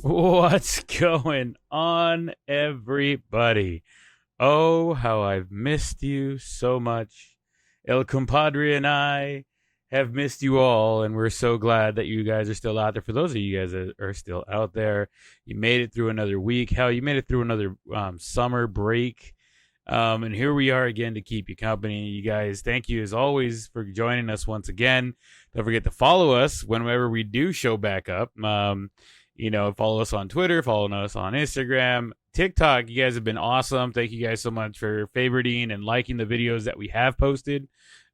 What's going on, everybody? Oh, how I've missed you so much. El Compadre and I have missed you all, and we're so glad that you guys are still out there. For those of you guys that are still out there, you made it through another week. Hell, you made it through another summer break. And here we are again to keep you company. You guys, thank you as always for joining us once again. Don't forget to follow us whenever we do show back up. Follow us on Twitter, follow us on Instagram, TikTok. You guys have been awesome. Thank you guys so much for favoriting and liking the videos that we have posted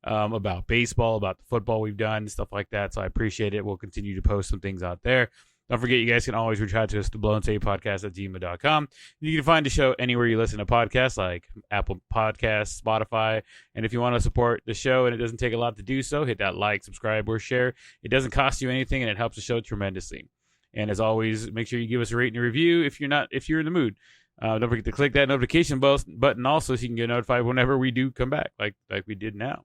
about baseball, about the football we've done, stuff like that. So I appreciate it. We'll continue to post some things out there. Don't forget, you guys can always reach out to us, the Blow and Say Podcast at gmail.com. You can find the show anywhere you listen to podcasts, like Apple Podcasts, Spotify. And if you want to support the show and it doesn't take a lot to do so, hit that like, subscribe, or share. It doesn't cost you anything, and it helps the show tremendously. And as always, make sure you give us a rating and review if you're in the mood. Don't forget to click that notification button also so you can get notified whenever we do come back, like we did now.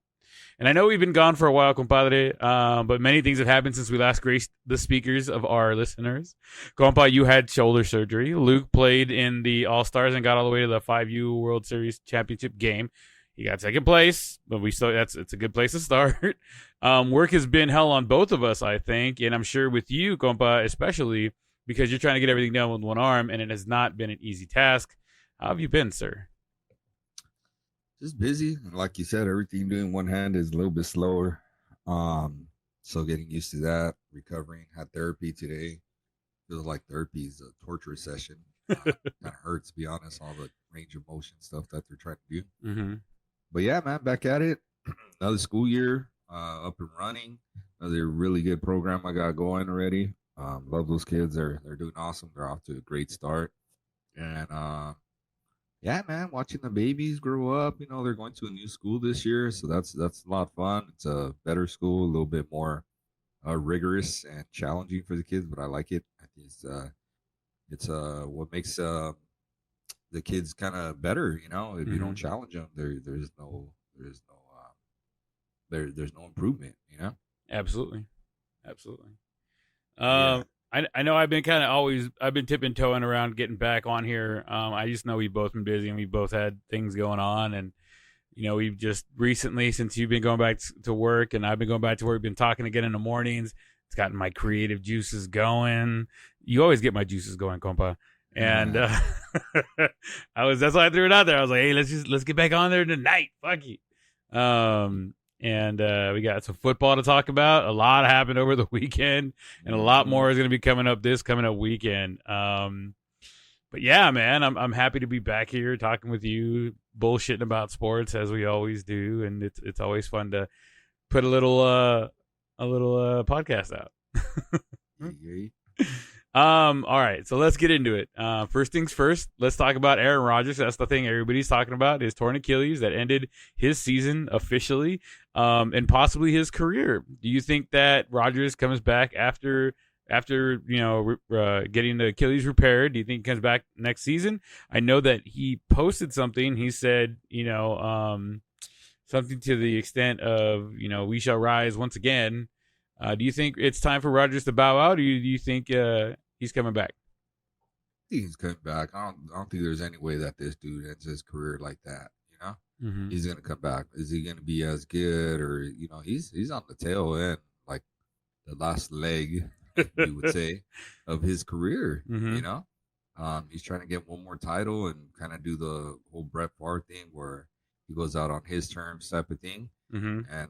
And I know we've been gone for a while, compadre, but many things have happened since we last graced the speakers of our listeners. Compa, you had shoulder surgery. Luke played in the All-Stars and got all the way to the 5U World Series Championship game. He got second place, but it's a good place to start. Work has been hell on both of us, I think, and I'm sure with you, compa, especially because you're trying to get everything done with one arm, and it has not been an easy task. How have you been, sir? Just busy. Like you said, everything doing one hand is a little bit slower. So getting used to that, recovering, had therapy today. Feels like therapy is a torture session. Kind of hurts, to be honest, all the range of motion stuff that they're trying to do. Mm-hmm. But yeah, man, back at it. Another school year, up and running. Another really good program I got going already. Love those kids. They're doing awesome. They're off to a great start. And yeah, man, watching the babies grow up. They're going to a new school this year, so that's a lot of fun. It's a better school, a little bit more rigorous and challenging for the kids, but I like it. I think it's what makes the kids kind of better. If you don't challenge them, there's no improvement. Absolutely. Yeah. I know I've been tipping toeing around getting back on here. I just know we've both been busy and we both had things going on, and we've just recently, since you've been going back to work and I've been going back to work, been talking again in the mornings. It's gotten my creative juices going. You always get my juices going, compa. And that's why I threw it out there. I was like, hey, let's get back on there tonight. Fuck you. And we got some football to talk about. A lot happened over the weekend, and a lot more is going to be coming up weekend. But yeah, man, I'm happy to be back here talking with you, bullshitting about sports as we always do, and it's always fun to put a little podcast out. All right, so let's get into it. First things first, let's talk about Aaron Rodgers. That's the thing everybody's talking about, his torn Achilles that ended his season officially, and possibly his career. Do you think that Rodgers comes back after getting the Achilles repaired? Do you think he comes back next season? I know that he posted something. He said, something to the extent of, we shall rise once again. Do you think it's time for Rodgers to bow out, or do you think he's coming back? I think he's coming back. I don't think there's any way that this dude ends his career like that. He's gonna come back. Is he gonna be as good, or he's on the tail end, like the last leg, we would say, of his career. He's trying to get one more title and kind of do the whole Brett Favre thing where he goes out on his terms type of thing. And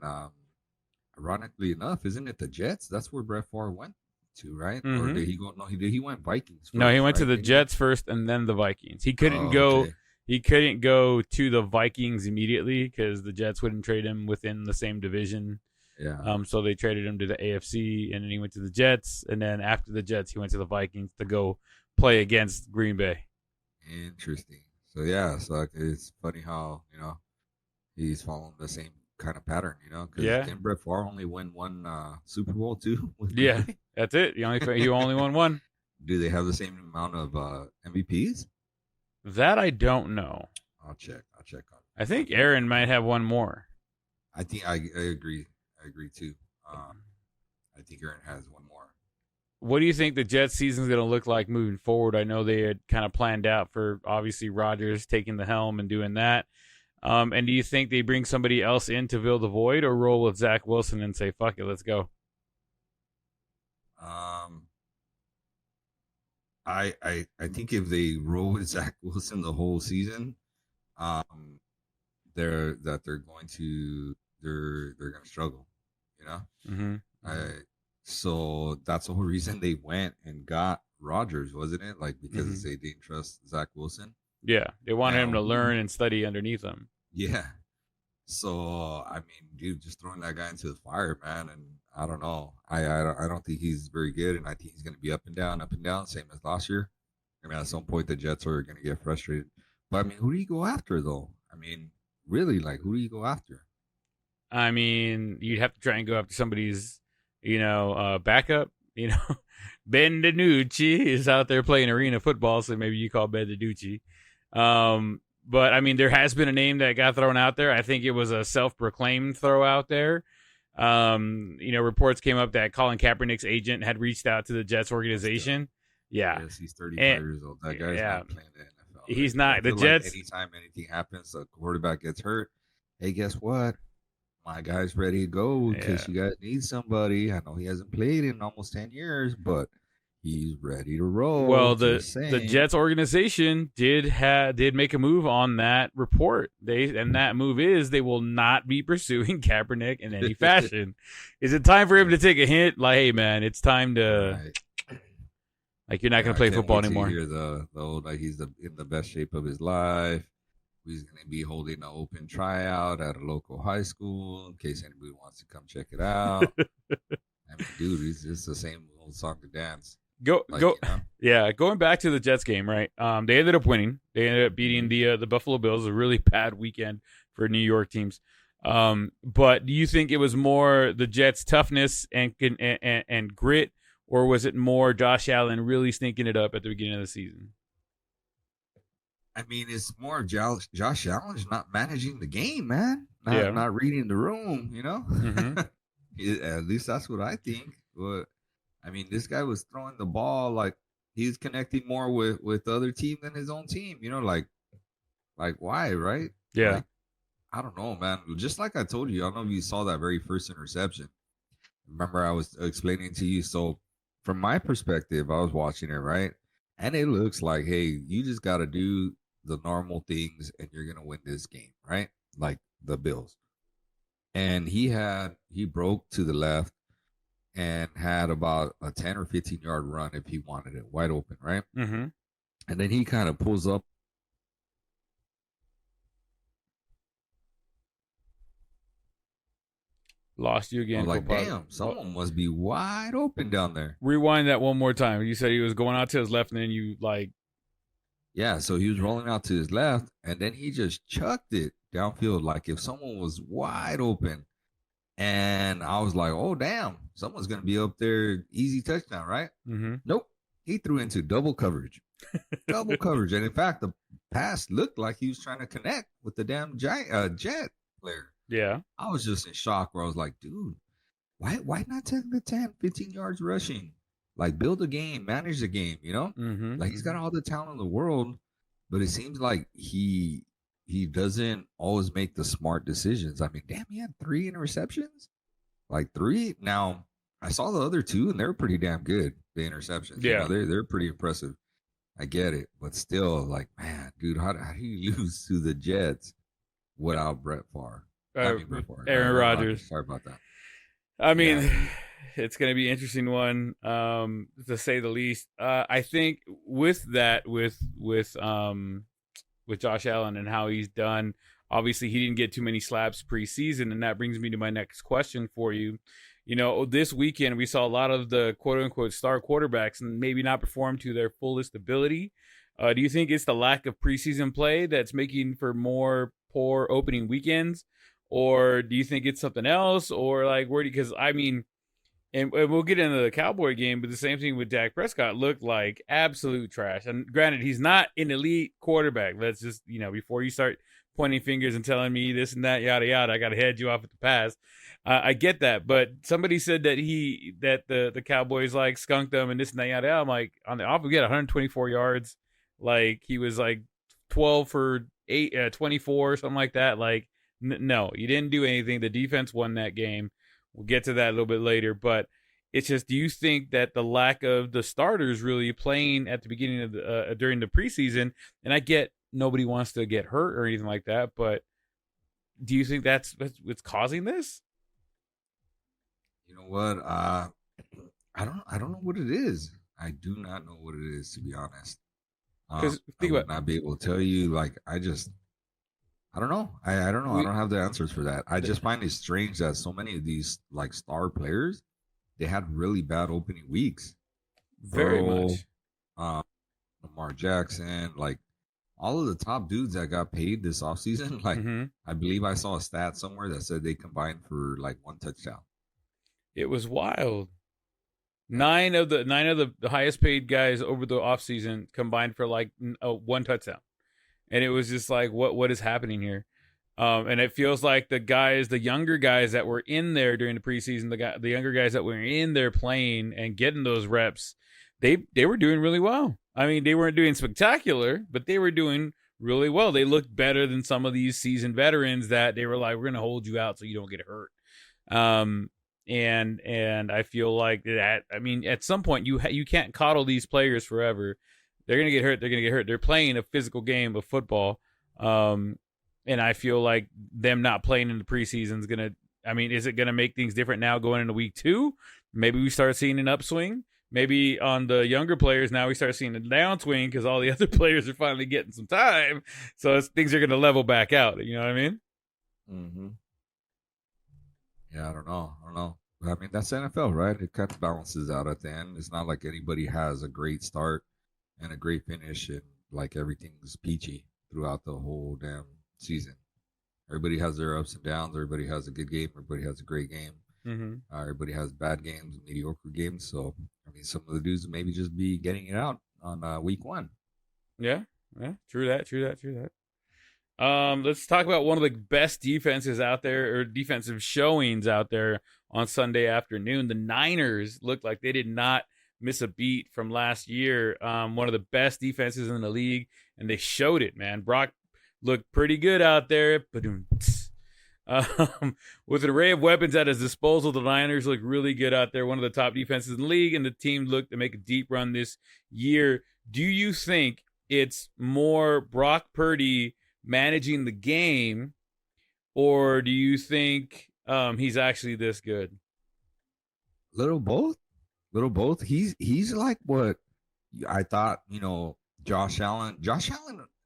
ironically enough, isn't it the Jets? That's where Brett Favre went to, right? Or did he go? No, he went Vikings first. No, he went to the Jets first and then the Vikings. He couldn't go. Okay. He couldn't go to the Vikings immediately because the Jets wouldn't trade him within the same division. Yeah. So they traded him to the AFC, and then he went to the Jets, and then after the Jets, he went to the Vikings to go play against Green Bay. Interesting. So yeah, it's funny how he's following the same kind of pattern, because didn't Brett Favre only win one Super Bowl too? Yeah, that's it. He only won one. Do they have the same amount of MVPs? That I don't know. I'll check on. I think Aaron might have one more. I think I agree. I agree too. I think Aaron has one more. what do you think the Jets season is going to look like moving forward? I know they had kind of planned out for obviously Rodgers taking the helm and doing that. And do you think they bring somebody else in to fill the void, or roll with Zach Wilson and say, fuck it, let's go? I think if they roll with Zach Wilson the whole season, they're going to struggle, you know. Mm-hmm. So that's the whole reason they went and got Rodgers, wasn't it? Like, because they didn't trust Zach Wilson. Yeah, they wanted him to learn and study underneath him. Yeah. So I mean, dude, just throwing that guy into the fire, man. And I don't know. I don't think he's very good, and I think he's going to be up and down, same as last year. I mean, at some point the Jets are going to get frustrated. But I mean, who do you go after though? I mean, really, like, who do you go after? I mean, you'd have to try and go after somebody's, backup. Ben DiNucci is out there playing arena football, so maybe you call Ben DiNucci. But I mean, there has been a name that got thrown out there. I think it was a self-proclaimed throw out there. Reports came up that Colin Kaepernick's agent had reached out to the Jets organization. Yeah. Yes, he's 35 years old. That guy's not playing the NFL. He's not. The Jets. Like anytime anything happens, the quarterback gets hurt. Hey, guess what? My guy's ready to go in case you guys need somebody. I know he hasn't played in almost 10 years, but he's ready to roll. Well, the Jets organization did make a move on that report. That move is they will not be pursuing Kaepernick in any fashion. Is it time for him to take a hint? Like, hey man, it's time to like, you're not going to play football anymore. Hear the old, like, he's in the best shape of his life. He's going to be holding an open tryout at a local high school in case anybody wants to come check it out. I mean, dude, it's just the same old song to dance. Going back to the Jets game, right? They ended up winning. They ended up beating the Buffalo Bills. A really bad weekend for New York teams. But do you think it was more the Jets' toughness and grit, or was it more Josh Allen really stinking it up at the beginning of the season? I mean, it's more Josh Allen's not managing the game, man. Not reading the room, At least that's what I think. But I mean, this guy was throwing the ball like he's connecting more with the other team than his own team. Like why, right? Yeah. Like, I don't know, man. Just like I told you, I don't know if you saw that very first interception. Remember, I was explaining to you. So from my perspective, I was watching it, right? And it looks like, hey, you just got to do the normal things and you're going to win this game, right? Like the Bills. And he broke to the left and had about a 10 or 15 yard run if he wanted it wide open, right? Mm-hmm. And then he kind of pulls up. Lost you again. I was like, damn, someone must be wide open down there. Rewind that one more time. You said he was going out to his left, and then you like. Yeah, so he was rolling out to his left, and then he just chucked it downfield like if someone was wide open. And I was like, oh, damn, someone's going to be up there. Easy touchdown, right? Mm-hmm. Nope. He threw into double coverage. Double coverage. And in fact, the pass looked like he was trying to connect with the damn Jet player. Yeah. I was just in shock where I was like, dude, why not take the 10, 15 yards rushing? Like, build a game, manage the game, Mm-hmm. Like, he's got all the talent in the world, but it seems like he doesn't always make the smart decisions. I mean, damn, he had 3 interceptions. Like 3. Now, I saw the other 2, and they're pretty damn good, the interceptions. Yeah. They're pretty impressive. I get it. But still, like, man, dude, how do you lose to the Jets without Brett Favre? Aaron Rodgers. Sorry about that. I mean, it's going to be an interesting one, to say the least. I think with Josh Allen and how he's done, obviously he didn't get too many slaps preseason, and that brings me to my next question for you. This weekend we saw a lot of the quote-unquote star quarterbacks and maybe not perform to their fullest ability. Do you think it's the lack of preseason play that's making for more poor opening weekends? Or do you think it's something else? Or like, because I mean, and we'll get into the Cowboy game, but the same thing with Dak Prescott looked like absolute trash. And granted, he's not an elite quarterback. Let's just, before you start pointing fingers and telling me this and that, yada yada. I got to head you off at the pass. I get that, but somebody said that the Cowboys like skunked them and this and that, yada yada. I'm like, on the off, we got 124 yards. Like he was like 12 for 24, something like that. Like no, you didn't do anything. The defense won that game. We'll get to that a little bit later, but it's just, do you think that the lack of the starters really playing at the beginning of the during the preseason, and I get nobody wants to get hurt or anything like that, but do you think that's what's causing this? You know what? I don't know what it is. I do not know what it is, to be honest. Because I would not be able to tell you. Like, I don't know. I don't know. I don't have the answers for that. I just find it strange that so many of these like star players, they had really bad opening weeks. Very much. Lamar Jackson, like all of the top dudes that got paid this offseason, like I believe I saw a stat somewhere that said they combined for like 1 touchdown. It was wild. 9 of the highest paid guys over the offseason combined for like 1 touchdown. And it was just like, what is happening here? And it feels like the younger guys that were in there during the preseason, the younger guys that were in there playing and getting those reps, they were doing really well. I mean, they weren't doing spectacular, but they were doing really well. They looked better than some of these seasoned veterans that they were like, we're going to hold you out so you don't get hurt. And I feel like that, I mean, at some point you can't coddle these players forever. They're going to get hurt. They're going to get hurt. They're playing a physical game of football. And I feel like them not playing in the preseason is going to, I mean, is it going to make things different now going into week 2? Maybe we start seeing an upswing. Maybe on the younger players now we start seeing a downswing because all the other players are finally getting some time. So things are going to level back out. You know what I mean? Mm-hmm. Yeah, I don't know. I mean, that's NFL, right? It kind of balances out at the end. It's not like anybody has a great start and a great finish and like everything's peachy throughout the whole damn season. Everybody has their ups and downs. Everybody has a good game. Everybody has a great game. Everybody has bad games, mediocre games. So, I mean, some of the dudes maybe just be getting it out on week 1. Yeah. True that. Let's talk about one of the best defenses out there, or defensive showings out there on Sunday afternoon. The Niners looked like they did not miss a beat from last year. One of the best defenses in the league, and they showed it, man. Brock looked pretty good out there. With an array of weapons at his disposal, the Niners look really good out there. One of the top defenses in the league, and the team looked to make a deep run this year. Do you think it's more Brock Purdy managing the game, or do you think he's actually this good? Little both. He's like what I thought, Josh Allen,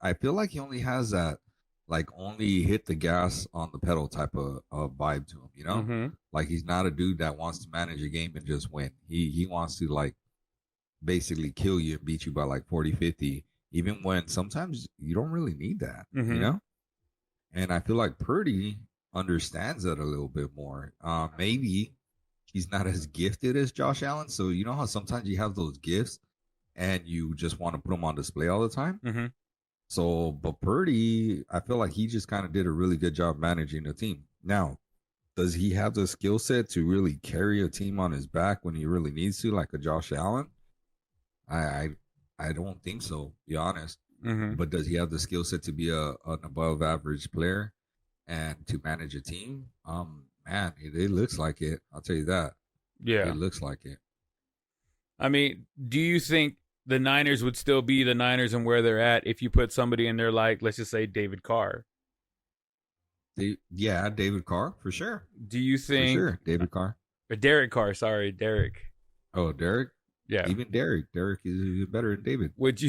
I feel like he only has that like only hit the gas on the pedal type of vibe to him, Like he's not a dude that wants to manage a game and just win. He wants to like basically kill you and beat you by like 40-50, even when sometimes you don't really need that, And I feel like Purdy understands that a little bit more. Maybe he's not as gifted as Josh Allen. So you know how sometimes you have those gifts and you just want to put them on display all the time? So, but Purdy, I feel like he just kind of did a really good job managing the team. Now, does he have the skill set to really carry a team on his back when he really needs to, like a Josh Allen? I don't think so, to be honest. But does he have the skill set to be an above average player and to manage a team? Man, it looks like it. I'll tell you that. Yeah. It looks like it. I mean, do you think the Niners would still be the Niners and where they're at if you put somebody in there like, let's just say, David Carr? Yeah, David Carr, for sure. Do you think... For sure, David Carr. Or Derek Carr, sorry, Derek. Oh, Derek? Yeah. Even Derek. Derek is even better than David. Would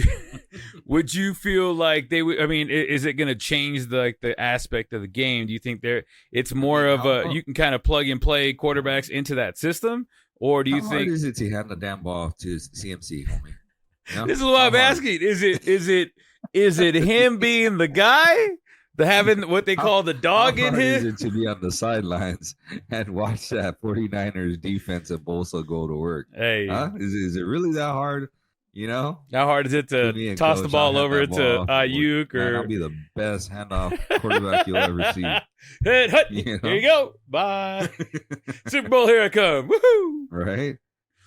you feel like they would... I mean, is it going to change the aspect of the game? Do you think it's more of you can kind of plug and play quarterbacks into that system? Or do you think... How hard is it to hand the damn ball to CMC, homie? This is what I'm asking. Is it him being the guy, having what they call the dog in him? How hard is it to be on the sidelines and watch that 49ers defense and Bosa go to work? Hey, is it really that hard? You know, How hard is it to toss the ball over to Ayuk or? I'll be the best handoff quarterback you'll ever see. Here you go. Bye. Super Bowl, here I come. Woohoo! Right?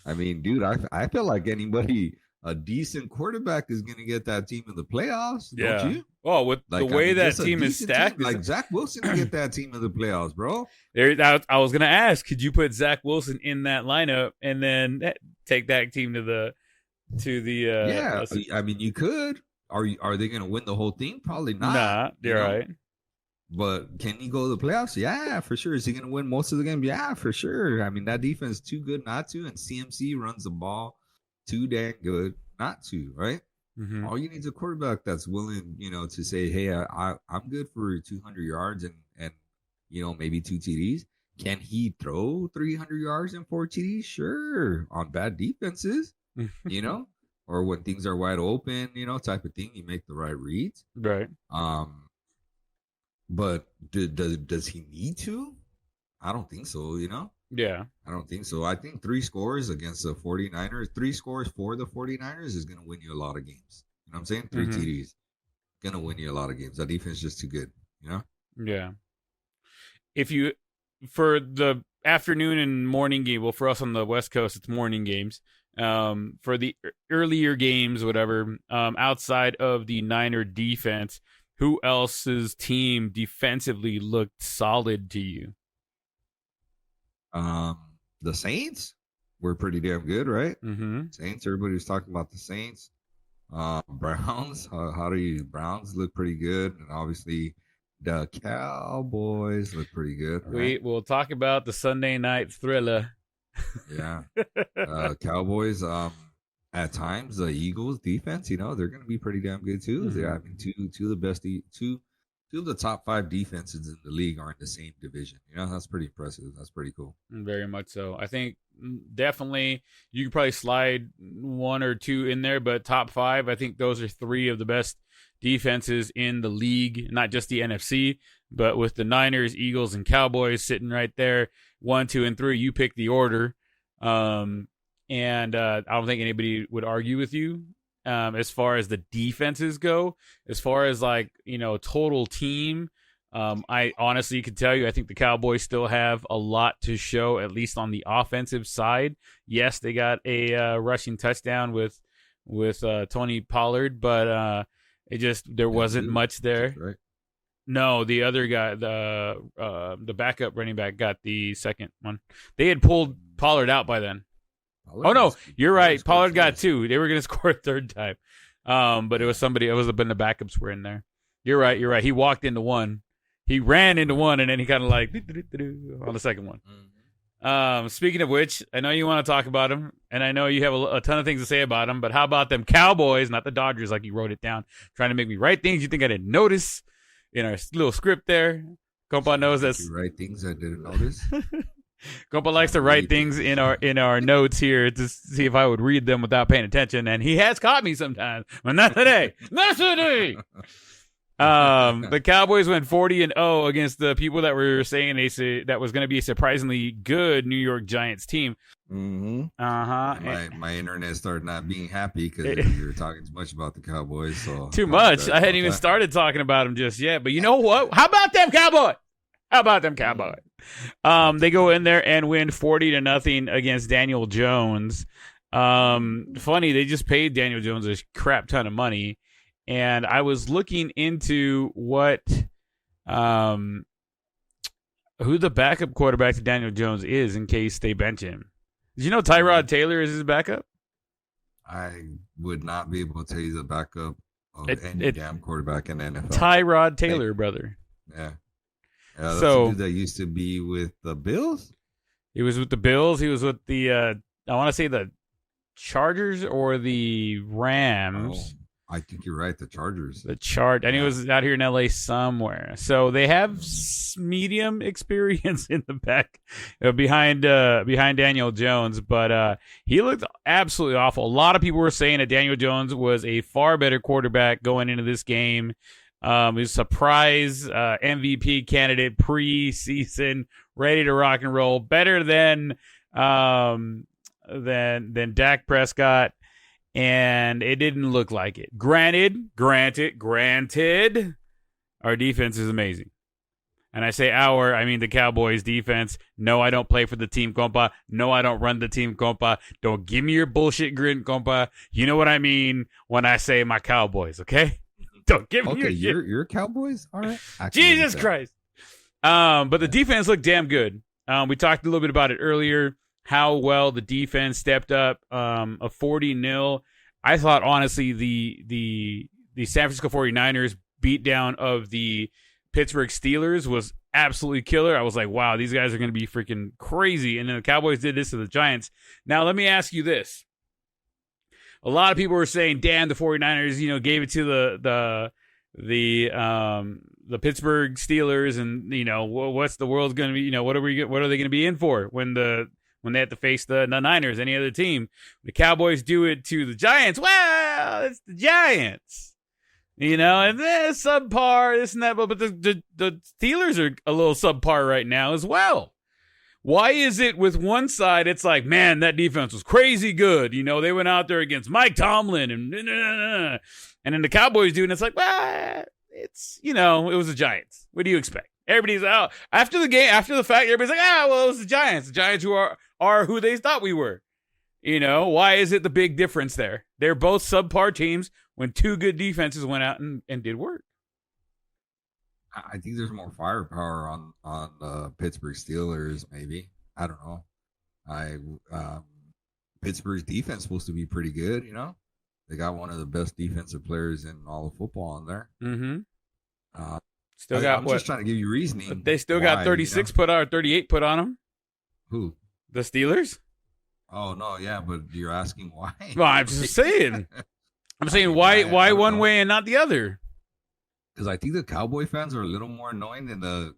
I mean, dude, I feel like a decent quarterback is going to get that team in the playoffs. Yeah. Don't you? Oh, with the way that team is stacked. Like Zach Wilson to get that team in the playoffs, bro. I was going to ask, could you put Zach Wilson in that lineup and then take that team to the yeah, I mean, you could. Are they going to win the whole thing? Probably not. Nah, you're right. But can he go to the playoffs? Yeah, for sure. Is he going to win most of the game? Yeah, for sure. I mean, that defense is too good not to, and CMC runs the ball too dang good not to, right? Mm-hmm. All you need is a quarterback that's willing, to say, hey, I'm good for 200 yards and maybe 2 TDs. Can he throw 300 yards and 4 TDs? Sure. On bad defenses. Or when things are wide open, type of thing, you make the right reads. Right. But does he need to? I don't think so, Yeah. I don't think so. I think 3 scores against the 49ers, 3 scores for the 49ers is going to win you a lot of games. You know what I'm saying? 3 TDs. Going to win you a lot of games. That defense is just too good, Yeah. For the afternoon and morning game, well, for us on the West Coast, it's morning games. For the earlier games, whatever, outside of the Niner defense, who else's team defensively looked solid to you? The Saints were pretty damn good, right? Mm-hmm. Saints, everybody was talking about the Saints. Browns, Browns look pretty good, and obviously the Cowboys look pretty good. Right? We'll talk about the Sunday night thriller. Yeah. Cowboys, at times the Eagles defense, they're going to be pretty damn good too. Mm-hmm. I mean, two of the top 5 defenses in the league are in the same division. That's pretty impressive. That's pretty cool. Very much so. I think definitely you could probably slide 1 or 2 in there, but top 5, I think those are 3 of the best defenses in the league, not just the NFC, but with the Niners, Eagles, and Cowboys sitting right there, 1, 2, and 3. You pick the order. And I don't think anybody would argue with you. As far as the defenses go, as far as total team, I honestly could tell you, I think the Cowboys still have a lot to show, at least on the offensive side. Yes, they got a rushing touchdown with Tony Pollard, but there wasn't much there. Right. No, the other guy, the backup running back, got the second one. They had pulled Pollard out by then. Oh no, you're right. Pollard got 2. They were going to score a third time, but it was somebody. It was when the backups were in there. You're right. He walked into one. He ran into one, and then he kind of on the second one. Mm-hmm. Speaking of which, I know you want to talk about him, and I know you have a ton of things to say about him. But how about them Cowboys, not the Dodgers, like you wrote it down, trying to make me write things you think I didn't notice in our little script there. Compa knows that's write things I didn't notice. Compa likes to write things in our notes here to see if I would read them without paying attention, and he has caught me sometimes, but not today. Not today. The Cowboys went 40-0 against the people that were saying that was going to be a surprisingly good New York Giants team. Mm-hmm. My internet started not being happy because you were talking too much about the Cowboys. So too much. I hadn't even started talking about them just yet. But you know what? How about them Cowboys? They go in there and win 40-0 against Daniel Jones. Funny, they just paid Daniel Jones a crap ton of money. And I was looking into who the backup quarterback to Daniel Jones is in case they bench him. Did you know Tyrod Taylor is his backup? I would not be able to tell you the backup of any damn quarterback in the NFL. Tyrod Taylor, brother. Yeah. That's the dude that used to be with the Bills? He was with the Bills. He was with the, I want to say the Chargers or the Rams. Oh, I think you're right. The Chargers. And he was out here in LA somewhere. So they have medium experience in the back behind Daniel Jones, but he looked absolutely awful. A lot of people were saying that Daniel Jones was a far better quarterback going into this game. He was a surprise MVP candidate pre-season, ready to rock and roll, better than Dak Prescott. and it didn't look like it. Granted, our defense is amazing. And I say our, I mean the Cowboys defense. No, I don't play for the team, compa. No, I don't run the team, compa. Don't give me your bullshit grin, compa. You know what I mean when I say my Cowboys, okay? Don't give me your Cowboys? All right. Jesus Christ. But the defense looked damn good. We talked a little bit about it earlier, how well the defense stepped up. A 40-0. I thought, honestly, the San Francisco 49ers beatdown of the Pittsburgh Steelers was absolutely killer. I was like, wow, these guys are going to be freaking crazy. And then the Cowboys did this to the Giants. Now, let me ask you this. A lot of people were saying, damn, the 49ers, gave it to the Pittsburgh Steelers, and, what's the world's going to be, what are they going to be in for when they have to face the Niners, any other team? The Cowboys do it to the Giants. Well, it's the Giants. And then subpar, this and that, but the Steelers are a little subpar right now as well. Why is it with one side, it's like, man, that defense was crazy good. They went out there against Mike Tomlin and then the Cowboys do, and it's like, well, it's, it was the Giants. What do you expect? Everybody's out. After the game, after the fact, everybody's like, well, it was the Giants. The Giants who are who they thought we were. Why is it the big difference there? They're both subpar teams when two good defenses went out and did work. I think there's more firepower on the Pittsburgh Steelers, maybe. I don't know. Pittsburgh's defense is supposed to be pretty good, They got one of the best defensive players in all of football on there. Mm-hmm. I'm just trying to give you reasoning. But they still got 36 put on, or 38 put on them. Who? The Steelers? Oh, no, yeah, but you're asking why. Well, I'm just saying. I'm saying why one way and not the other? Because I think the Cowboy fans are a little more annoying than the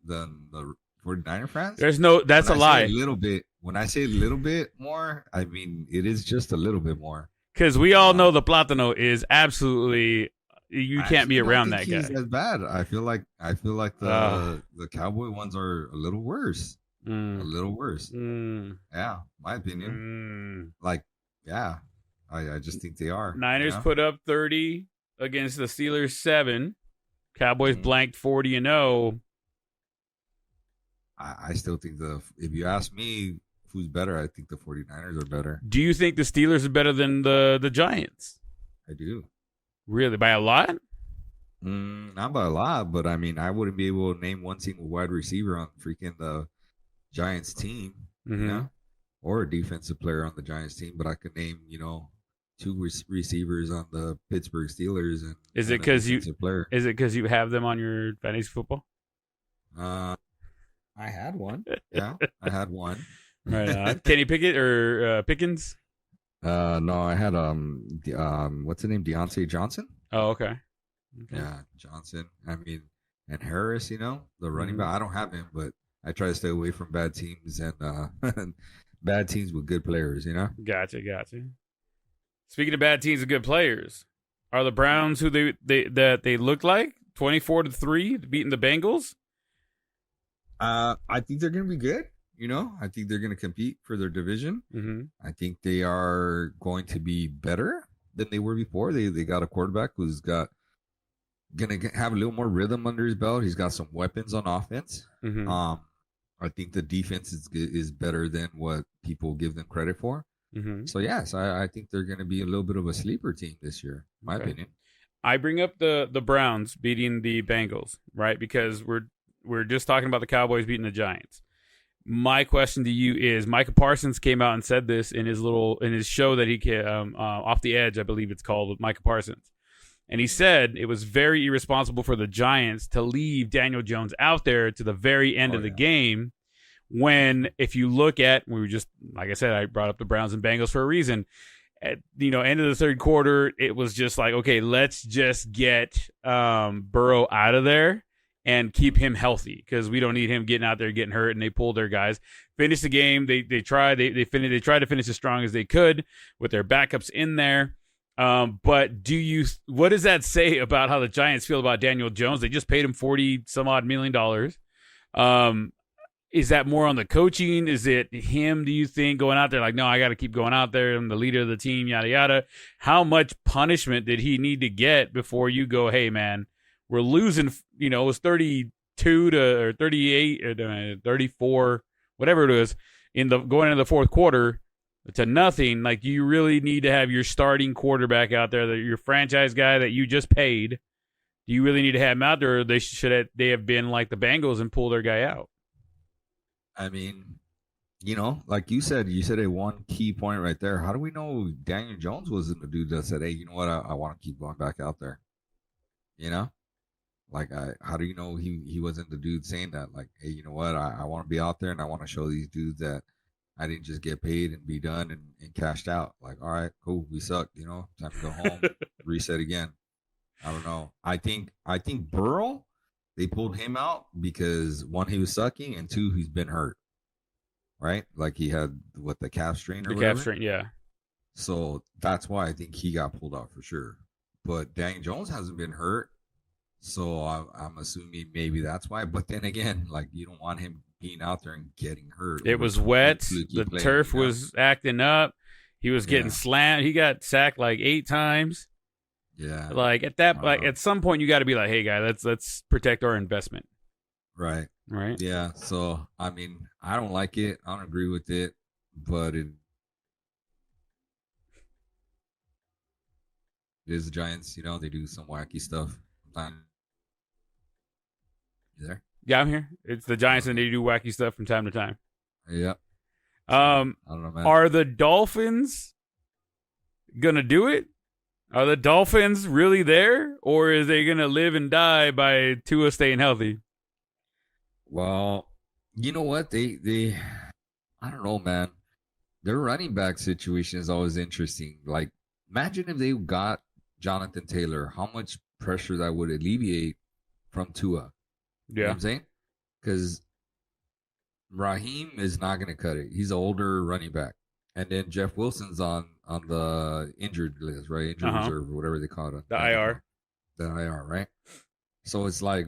49er fans. That's a lie. A little bit. When I say a little bit more, I mean it is just a little bit more. Because we all know the Platano is absolutely, you can't be around that guy. He's as bad. I feel like the Cowboy ones are a little worse. A little worse. Yeah, my opinion. I just think they are. Niners put up 30 against the Steelers 7. Cowboys blanked 40-0. I still think if you ask me who's better, I think the 49ers are better. Do you think the Steelers are better than the Giants? I do. Really? By a lot? Not by a lot, but I mean, I wouldn't be able to name one single wide receiver on freaking the Giants team, or a defensive player on the Giants team, but I could name, two receivers on the Pittsburgh Steelers. And is it because you have them on your fantasy football? I had one. Yeah, I had one. Right. Kenny Pickett or Pickens? No, I had what's the name? Deontay Johnson. Oh, okay. Yeah, Johnson. I mean, and Harris. The running back. I don't have him, but I try to stay away from bad teams and bad teams with good players. Gotcha. Speaking of bad teams and good players, are the Browns who they look like 24-3 beating the Bengals? I think they're going to be good. I think they're going to compete for their division. I think they are going to be better than they were before. They got a quarterback who's going to have a little more rhythm under his belt. He's got some weapons on offense. I think the defense is better than what people give them credit for. So yes, I think they're going to be a little bit of a sleeper team this year, in my opinion. I bring up the Browns beating the Bengals, right? Because we're just talking about the Cowboys beating the Giants. My question to you is, Micah Parsons came out and said this in his show that he Off the Edge, I believe it's called, with Micah Parsons. And he said it was very irresponsible for the Giants to leave Daniel Jones out there to the very end of the game. When, if you look at, we were just, like I said, I brought up the Browns and Bengals for a reason. At end of the third quarter, it was just like, okay, let's just get Burrow out of there and keep him healthy, because we don't need him getting out there getting hurt. And they pulled their guys, finished the game. They tried to finish as strong as they could with their backups in there. But what does that say about how the Giants feel about Daniel Jones? They just paid him $40 some odd million. Is that more on the coaching? Is it him, do you think, going out there like, no, I got to keep going out there. I'm the leader of the team, yada, yada. How much punishment did he need to get before you go, hey, man, we're losing, it was 32 or 38 or 34, whatever it was, going into the fourth quarter to nothing. Like, you really need to have your starting quarterback out there, your franchise guy that you just paid. Do you really need to have him out there, or they have been like the Bengals and pull their guy out? I mean, like you said a one key point right there. How do we know Daniel Jones wasn't the dude that said, hey, you know what? I want to keep going back out there. Like, how do you know he wasn't the dude saying that? Like, hey, you know what? I want to be out there and I want to show these dudes that I didn't just get paid and be done and cashed out. Like, all right, cool. We suck, time to go home, reset again. I don't know. I think Burrow, they pulled him out because, one, he was sucking, and two, he's been hurt. Right? Like, he had the calf strain or whatever. Calf strain, yeah. So that's why I think he got pulled out for sure. But Daniel Jones hasn't been hurt, so I'm assuming maybe that's why. But then again, like, you don't want him being out there and getting hurt. It was wet. The turf was acting up. He was getting slammed. He got sacked like 8 times. Yeah. Like, at some point, you got to be like, hey, guy, let's protect our investment. Right. Yeah. So, I mean, I don't like it. I don't agree with it. But it is the Giants. They do some wacky stuff. You there? Yeah, I'm here. It's the Giants, and they do wacky stuff from time to time. Yeah. I don't know, man. Are the Dolphins going to do it? Are the Dolphins really there, or is they going to live and die by Tua staying healthy? Well, you know what? They I don't know, man. Their running back situation is always interesting. Like, imagine if they got Jonathan Taylor, how much pressure that would alleviate from Tua. Yeah. You know what I'm saying? Because Raheem is not going to cut it. He's an older running back. And then Jeff Wilson's on the injured list, right? Injured reserve or whatever they call it. The IR. The IR, right? So it's like,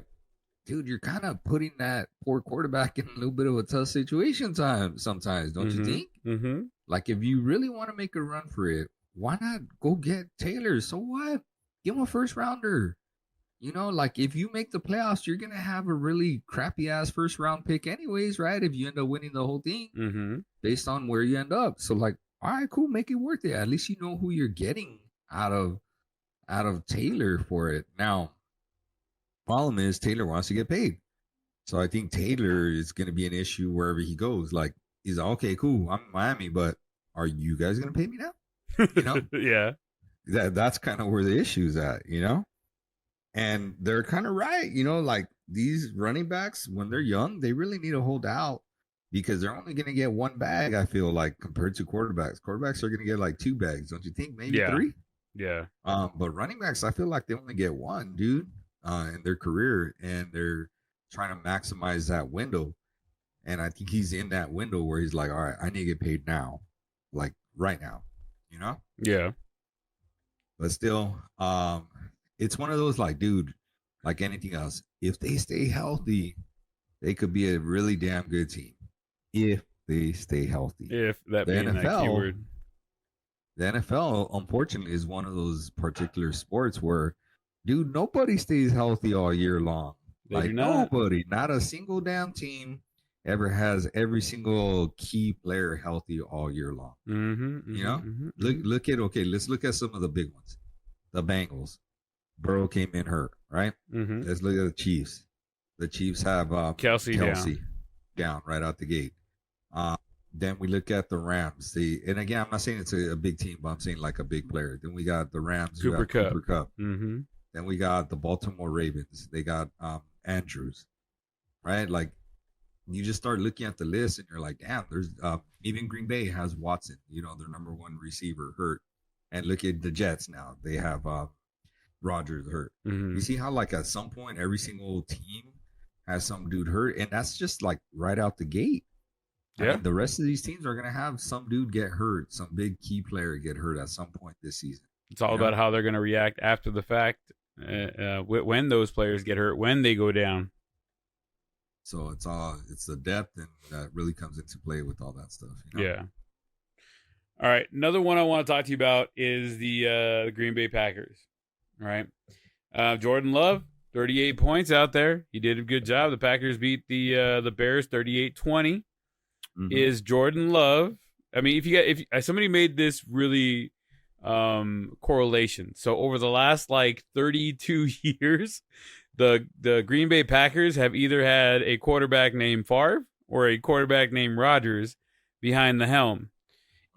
dude, you're kind of putting that poor quarterback in a little bit of a tough situation sometimes, don't you think? Mm-hmm. Like, if you really want to make a run for it, why not go get Taylor? So what? Give him a first rounder. Like, if you make the playoffs, you're going to have a really crappy-ass first-round pick anyways, right? If you end up winning the whole thing based on where you end up. So, like, all right, cool, make it worth it. At least you know who you're getting out of Taylor for it. Now, problem is Taylor wants to get paid. So I think Taylor is going to be an issue wherever he goes. Like, he's like, okay, cool, I'm in Miami, but are you guys going to pay me now? Yeah. That's kind of where the issue's at, And they're kind of right, like, these running backs, when they're young, they really need to hold out because they're only going to get one bag, I feel like, compared to quarterbacks. Quarterbacks are going to get like 2 bags, don't you think? Maybe 3? Yeah. But running backs, I feel like they only get 1, dude, in their career, and they're trying to maximize that window. And I think he's in that window where he's like, all right, I need to get paid now, like right now, Yeah. But still, it's one of those, like, dude, like anything else, if they stay healthy, they could be a really damn good team. If they stay healthy. If that being that keyword. The NFL, unfortunately, is one of those particular sports where, dude, nobody stays healthy all year long. They do not. Nobody, not a single damn team ever has every single key player healthy all year long. Look at, let's look at some of the big ones. The Bengals. Burrow came in hurt, right? Let's look at the Chiefs. The Chiefs have Kelsey down right out the gate. Then we look at the Rams. And again, I'm not saying it's a big team, but I'm saying like a big player. Then we got the Rams. Cooper Kupp. Then we got the Baltimore Ravens. They got Andrews, right? Like, you just start looking at the list and you're like, damn, there's even Green Bay has Watson, their number 1 receiver hurt. And look at the Jets now. They have Rodgers hurt. You see how, like, at some point every single team has some dude hurt, and that's just like right out the gate. Yeah. I mean, the rest of these teams are going to have some dude get hurt, some big key player get hurt at some point this season. It's all about how they're going to react after the fact when those players get hurt, when they go down. So it's the depth, and that really comes into play with all that stuff. Yeah. All right. Another one I want to talk to you about is the Green Bay Packers. All right. Jordan Love, 38 points out there. He did a good job. The Packers beat the Bears 38-20. Mm-hmm. Is Jordan Love? I mean, if somebody made this really correlation. So over the last 32 years, the Green Bay Packers have either had a quarterback named Favre or a quarterback named Rodgers behind the helm.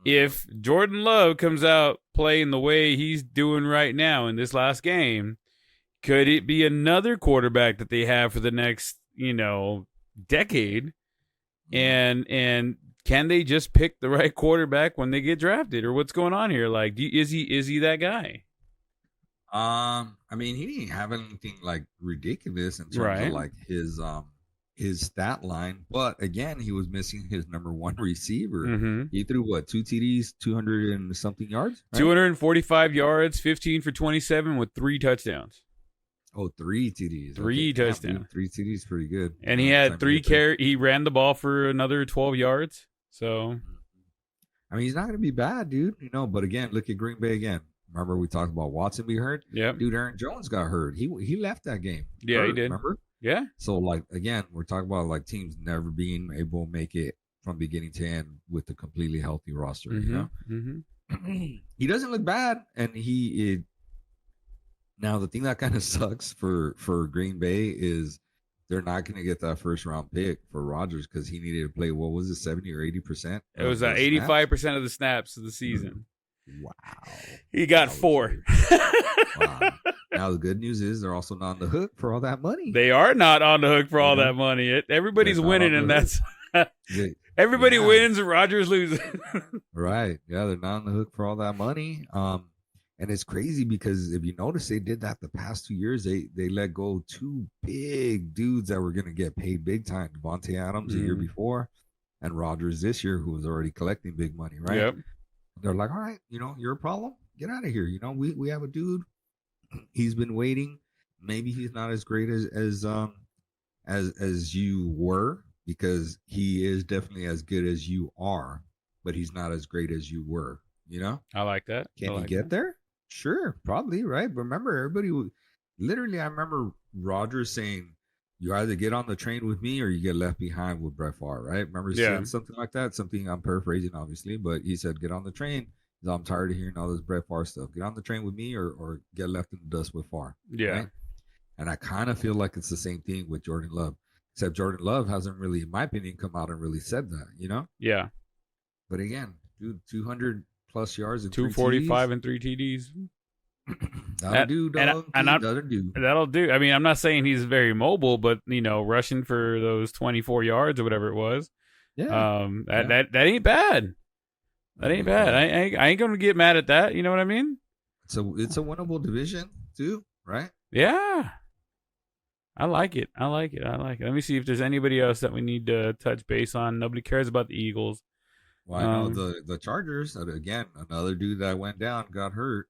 If Jordan Love comes out playing the way he's doing right now in this last game, could it be another quarterback that they have for the next, decade? And can they just pick the right quarterback when they get drafted, or what's going on here? Is he that guy? I mean, he didn't have anything ridiculous in terms of his stat line, but again, he was missing his number one receiver. Mm-hmm. He threw 2 TDs, 200 and something yards, right? 245 yards, 15 for 27 with 3 touchdowns. Oh, 3 TDs. 3 touchdowns. Yeah, 3 TDs, pretty good. And he had 3 carries. He ran the ball for another 12 yards. So, I mean, he's not going to be bad, dude. But again, look at Green Bay again. Remember we talked about Watson being hurt? Yeah. Dude, Aaron Jones got hurt. He left that game. Yeah, hurt, he did. Remember? Yeah. So, again, we're talking about teams never being able to make it from beginning to end with a completely healthy roster. Mm-hmm. Mm-hmm. He doesn't look bad, and now the thing that kind of sucks for Green Bay is they're not going to get that first round pick for Rodgers because he needed to play, what was it, 70 or 80%? It was 85% of the snaps of the season. Wow. He got 4. Wow. Now, the good news is they're also not on the hook for all that money. They are not on the hook for all that money. Everybody's winning, and that's everybody wins and Rodgers loses. Right. Yeah, they're not on the hook for all that money. And it's crazy because if you notice, they did that the past 2 years. They let go 2 big dudes that were going to get paid big time. Devontae Adams the year before, and Rodgers this year, who was already collecting big money, right? Yep. They're like, all right, you're a problem. Get out of here. We have a dude. He's been waiting. Maybe he's not as great as you were, because he is definitely as good as you are, but he's not as great as you were. I like that. Can he get there? Sure, probably, right? But remember, everybody literally, I remember Rodgers saying, you either get on the train with me or you get left behind with Brett Favre, right? Remember saying something like that? Something I'm paraphrasing, obviously, but he said, get on the train. I'm tired of hearing all this Brett Favre stuff. Get on the train with me or get left in the dust with Favre. Yeah. Right? And I kind of feel like it's the same thing with Jordan Love, except Jordan Love hasn't really, in my opinion, come out and really said that, Yeah. But again, dude, 200 plus yards and 245 and 3 TDs. That'll do, dog. That'll do. I mean, I'm not saying he's very mobile, but rushing for those 24 yards or whatever it was. Yeah. That ain't bad. That ain't bad. I ain't gonna get mad at that. You know what I mean? So it's a winnable division too, right? Yeah. I like it. Let me see if there's anybody else that we need to touch base on. Nobody cares about the Eagles. Well, I know the Chargers. Again, another dude that went down got hurt.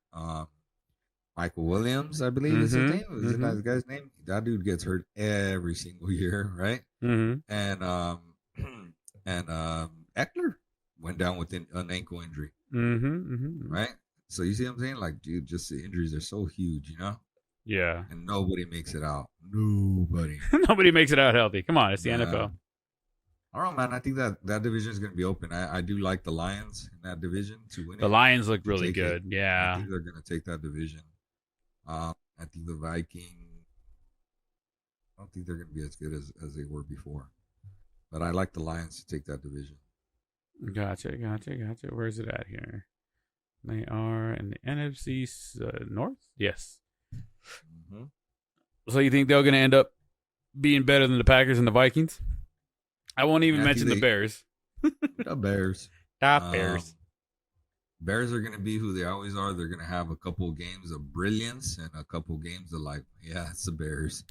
Michael Williams, I believe is his name. Is that guy's name? That dude gets hurt every single year, right? Mm-hmm. And Eckler went down with an ankle injury. Mm-hmm. Right? So you see what I'm saying? Dude, just the injuries are so huge, Yeah. And nobody makes it out. Nobody. Nobody makes it out healthy. Come on, it's the NFL. I don't know, man. I think that division is going to be open. I do like the Lions in that division to win it. The Lions look really good. Yeah. I think they're going to take that division. I think the Vikings, I don't think they're going to be as good as they were before. But I like the Lions to take that division. Gotcha. Where's it at here? They are in the NFC North? Yes. Mm-hmm. So you think they're going to end up being better than the Packers and the Vikings? I won't even mention the Bears. The Bears. Bears are going to be who they always are. They're going to have a couple of games of brilliance and a couple of games of it's the Bears.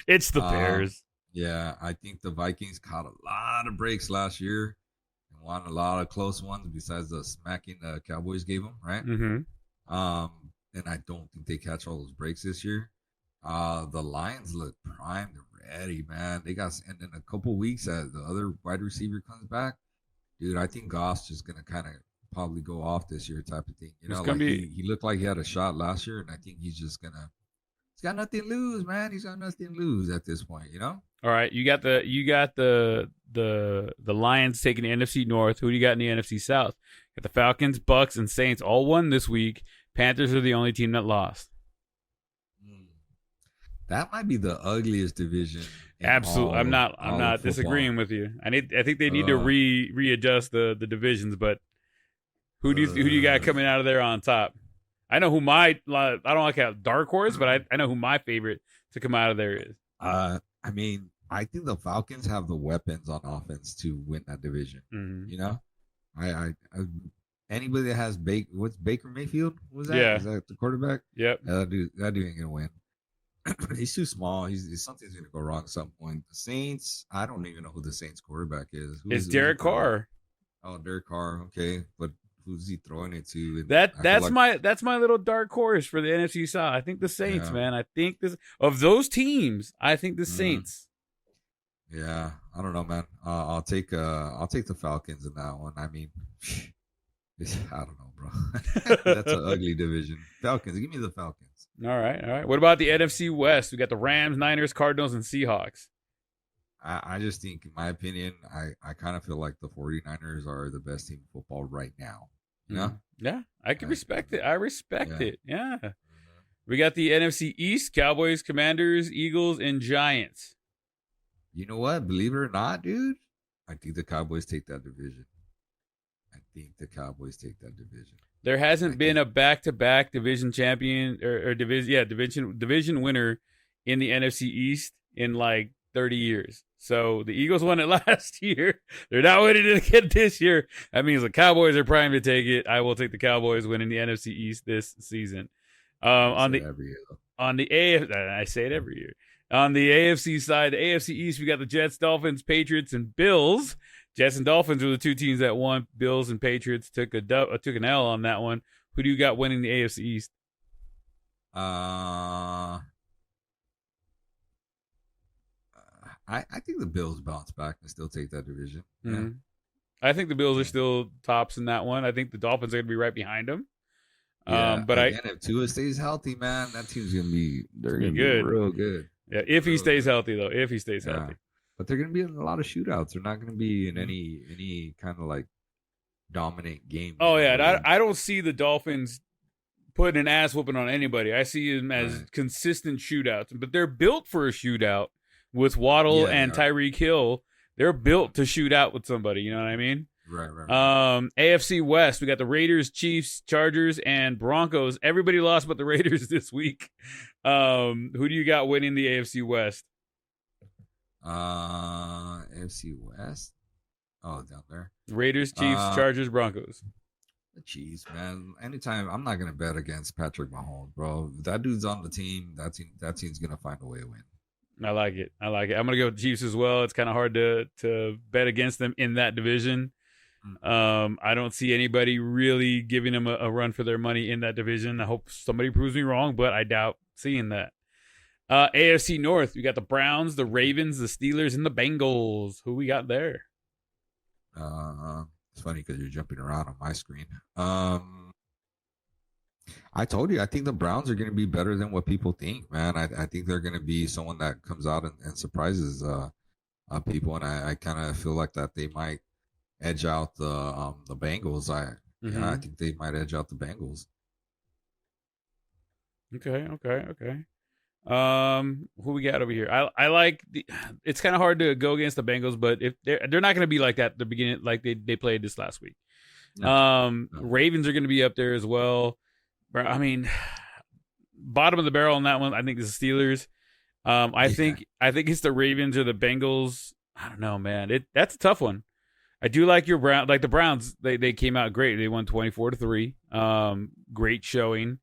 It's the Bears. Yeah, I think the Vikings caught a lot of breaks last year and won a lot of close ones besides the smacking the Cowboys gave them, right? Mm-hmm. And I don't think they catch all those breaks this year. The Lions look primed and ready, man. They got, and in a couple weeks, as the other wide receiver comes back, dude, I think Goss just gonna kind of probably go off this year, type of thing. You know, like he looked like he had a shot last year, and I think he's just gonna. He's got nothing to lose, man. He's got nothing to lose at this point. You know. All right, you got the Lions taking the NFC North. Who do you got in the NFC South? Got the Falcons, Bucks, and Saints all won this week. Panthers are the only team that lost. That might be the ugliest division. Absolutely, I'm not disagreeing with you. I think they need to readjust the divisions. But who do you got coming out of there on top? I know who I don't like a dark horse, but I know who my favorite to come out of there is. I mean, I think the Falcons have the weapons on offense to win that division. Mm-hmm. You know, I anybody that has what's Baker Mayfield? What was that? Yeah. Is that the quarterback? Yep. That dude ain't gonna win. He's too small. Something's gonna go wrong at some point. The Saints, I don't even know who the Saints quarterback is. It's Derek Carr. Oh, Derek Carr. Okay, but who's he throwing it to? That's my little dark horse for the NFC South. I think the Saints, man. I think of those teams. I think the Saints. Yeah, I don't know, man. I'll take the Falcons in that one. I mean, I don't know, bro. That's an ugly division. Falcons, give me the Falcons. All right. What about the NFC West? We got the Rams, Niners, Cardinals, and Seahawks. I just think, in my opinion, I kind of feel like the 49ers are the best team in football right now. You know? Yeah, I can respect it. I respect it. Yeah. We got the NFC East, Cowboys, Commanders, Eagles, and Giants. You know what? Believe it or not, dude, I think the Cowboys take that division. There hasn't been a back-to-back division champion or division winner in the NFC East in like 30 years. So the Eagles won it last year. They're not winning it again this year. That means the Cowboys are primed to take it. I will take the Cowboys winning the NFC East this season. On the AFC, I say it every year. On the AFC side, the AFC East, we got the Jets, Dolphins, Patriots, and Bills. Jets and Dolphins were the two teams that won. Bills and Patriots took an L on that one. Who do you got winning the AFC East? I think the Bills bounce back and still take that division. Mm-hmm. I think the Bills are still tops in that one. I think the Dolphins are going to be right behind them. But if Tua stays healthy, man, that team's going to be good. Real good. Yeah, if he stays healthy, though. If he stays healthy. But they're going to be in a lot of shootouts. They're not going to be in any kind of like dominant game. Oh, yeah. I don't see the Dolphins putting an ass whooping on anybody. I see them as consistent shootouts. But they're built for a shootout with Waddle and Tyreek Hill. They're built to shoot out with somebody. You know what I mean? Right. AFC West, we got the Raiders, Chiefs, Chargers, and Broncos. Everybody lost but the Raiders this week. Who do you got winning the AFC West? AFC West. Oh, down there. Raiders, Chiefs, Chargers, Broncos. The Chiefs, man. Anytime, I'm not gonna bet against Patrick Mahomes, bro. If that dude's on the team, that team's gonna find a way to win. I like it. I'm gonna go with Chiefs as well. It's kind of hard to bet against them in that division. I don't see anybody really giving them a run for their money in that division. I hope somebody proves me wrong, but I doubt seeing that. AFC North, we got the Browns, the Ravens, the Steelers, and the Bengals. Who we got there? It's funny because you're jumping around on my screen. I told you, I think the Browns are going to be better than what people think, man. I think they're going to be someone that comes out and surprises people, and I kind of feel like that they might edge out the Bengals. I think they might edge out the Bengals. Okay. Who we got over here? I like it's kind of hard to go against the Bengals, but if they're not going to be like that at the beginning, like they played this last week. No. Ravens are going to be up there as well. I mean, bottom of the barrel on that one, I think is the Steelers. I think it's the Ravens or the Bengals. I don't know, man. That's a tough one. I do like the Browns. They came out great. They won 24-3. Great showing.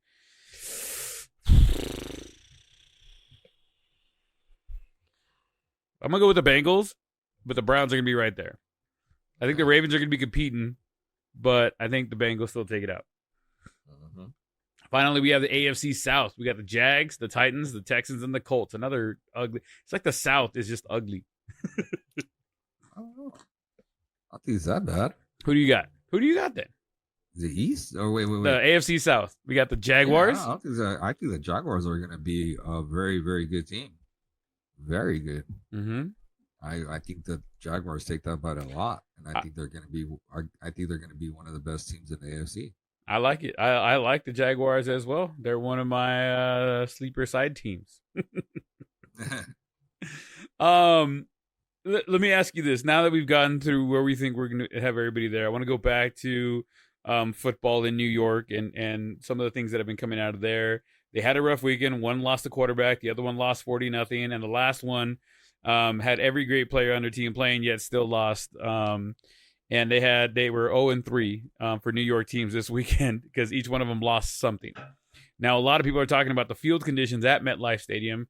I'm gonna go with the Bengals, but the Browns are gonna be right there. I think the Ravens are gonna be competing, but I think the Bengals still take it out. Finally, we have the AFC South. We got the Jags, the Titans, the Texans, and the Colts. Another ugly. It's like the South is just ugly. I don't know. I don't think it's that bad. Who do you got? Who do you got then? The East? Oh, wait. The AFC South. We got the Jaguars. Yeah, I think the Jaguars are going to be a very, very good team. Very good. Mm-hmm. I think the Jaguars take that by a lot, and I think they're going to be. I think they're going to be one of the best teams in the AFC. I like it. I like the Jaguars as well. They're one of my sleeper side teams. Let me ask you this. Now that we've gotten through where we think we're going to have everybody there, I want to go back to football in New York and some of the things that have been coming out of there. They had a rough weekend. One lost the quarterback. The other one lost 40-0. And the last one had every great player on their team playing, yet still lost. And they were 0-3 for New York teams this weekend because each one of them lost something. Now, a lot of people are talking about the field conditions at MetLife Stadium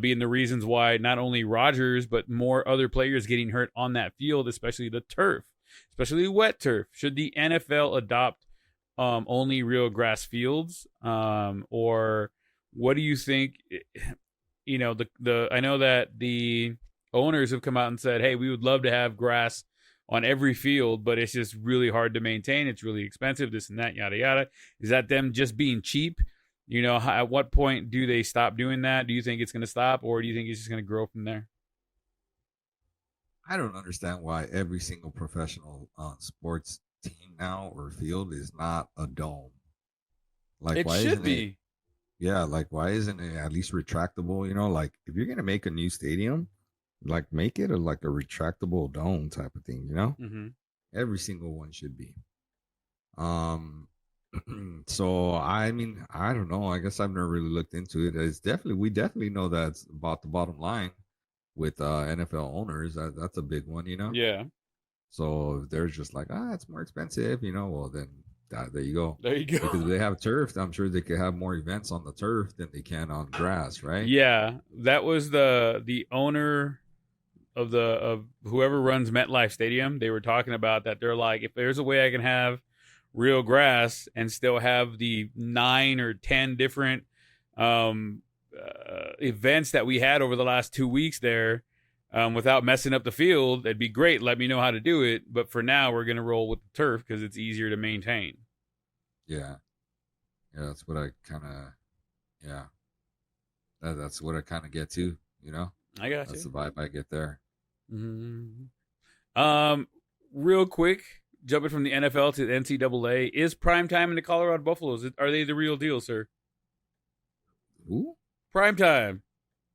being the reasons why not only Rodgers, but more other players getting hurt on that field, especially the turf, especially wet turf. Should the NFL adopt only real grass fields? Or what do you think? You know, I know that the owners have come out and said, hey, we would love to have grass on every field, but it's just really hard to maintain. It's really expensive, this and that, yada, yada. Is that them just being cheap? You know, at what point do they stop doing that? Do you think it's going to stop, or do you think it's just going to grow from there? I don't understand why every single professional sports team now or field is not a dome. Like, it why should be. Yeah, like, why isn't it at least retractable? You know, like, if you're going to make a new stadium, like, make it like a retractable dome type of thing, you know? Mm-hmm. Every single one should be. So, I mean, I don't know. I guess I've never really looked into it. We definitely know that's about the bottom line with NFL owners. That's a big one, you know? Yeah. So, if they're just like, it's more expensive, you know, well, then there you go. There you go. Because if they have turf, I'm sure they could have more events on the turf than they can on grass, right? Yeah. That was the owner of whoever runs MetLife Stadium. They were talking about that. They're like, if there's a way I can have real grass and still have the 9 or 10 different events that we had over the last 2 weeks there, without messing up the field, that'd be great. Let me know how to do it. But for now, we're going to roll with the turf because it's easier to maintain. Yeah. Yeah, that's what I kind of, that's what I kind of get to, you know? I got That's you. the vibe I get there. Mm-hmm. Real quick, jumping from the NFL to the NCAA, is primetime in the Colorado Buffaloes? Are they the real deal, sir? Who? Primetime.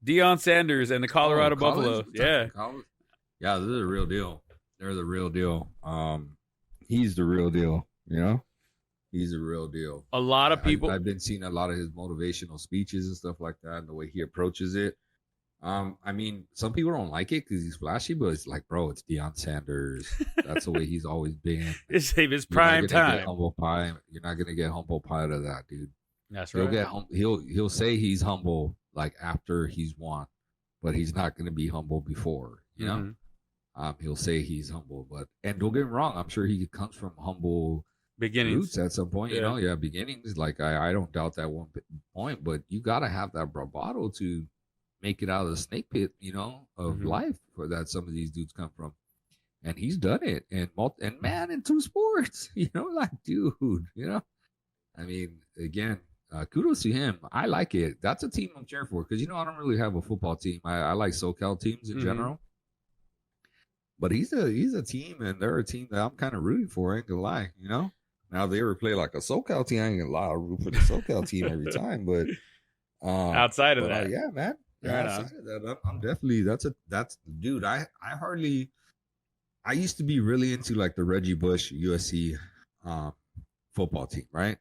Deion Sanders and the Colorado Buffaloes. Yeah. Yeah, this is a real deal. They're the real deal. He's the real deal, you know? He's a real deal. A lot of people. I've been seeing a lot of his motivational speeches and stuff like that and the way he approaches it. I mean, some people don't like it because he's flashy, but it's like, bro, it's Deion Sanders. That's the way he's always been. It's prime time. Humble pie. You're not gonna get humble pie to that, dude. That's right. He'll say he's humble like after he's won, but he's not gonna be humble before. You know, he'll say he's humble, and don't get me wrong, I'm sure he comes from humble beginnings roots at some point. Yeah. You know, beginnings. Like I don't doubt that one point, but you gotta have that bravado to make it out of the snake pit, you know, of life where that some of these dudes come from. And he's done it. And man, in 2 sports, you know, like, dude, you know, I mean, again, kudos to him. I like it. That's a team I'm cheering for because, you know, I don't really have a football team. I like SoCal teams in general. But he's a team, and they're a team that I'm kind of rooting for. I ain't gonna lie, you know. Now, if they ever play like a SoCal team, I ain't gonna lie, I'll root for the SoCal team every time. But outside of that, yeah, man. Yeah, outside of that, I'm definitely that's dude. I used to be really into like the Reggie Bush USC football team, right?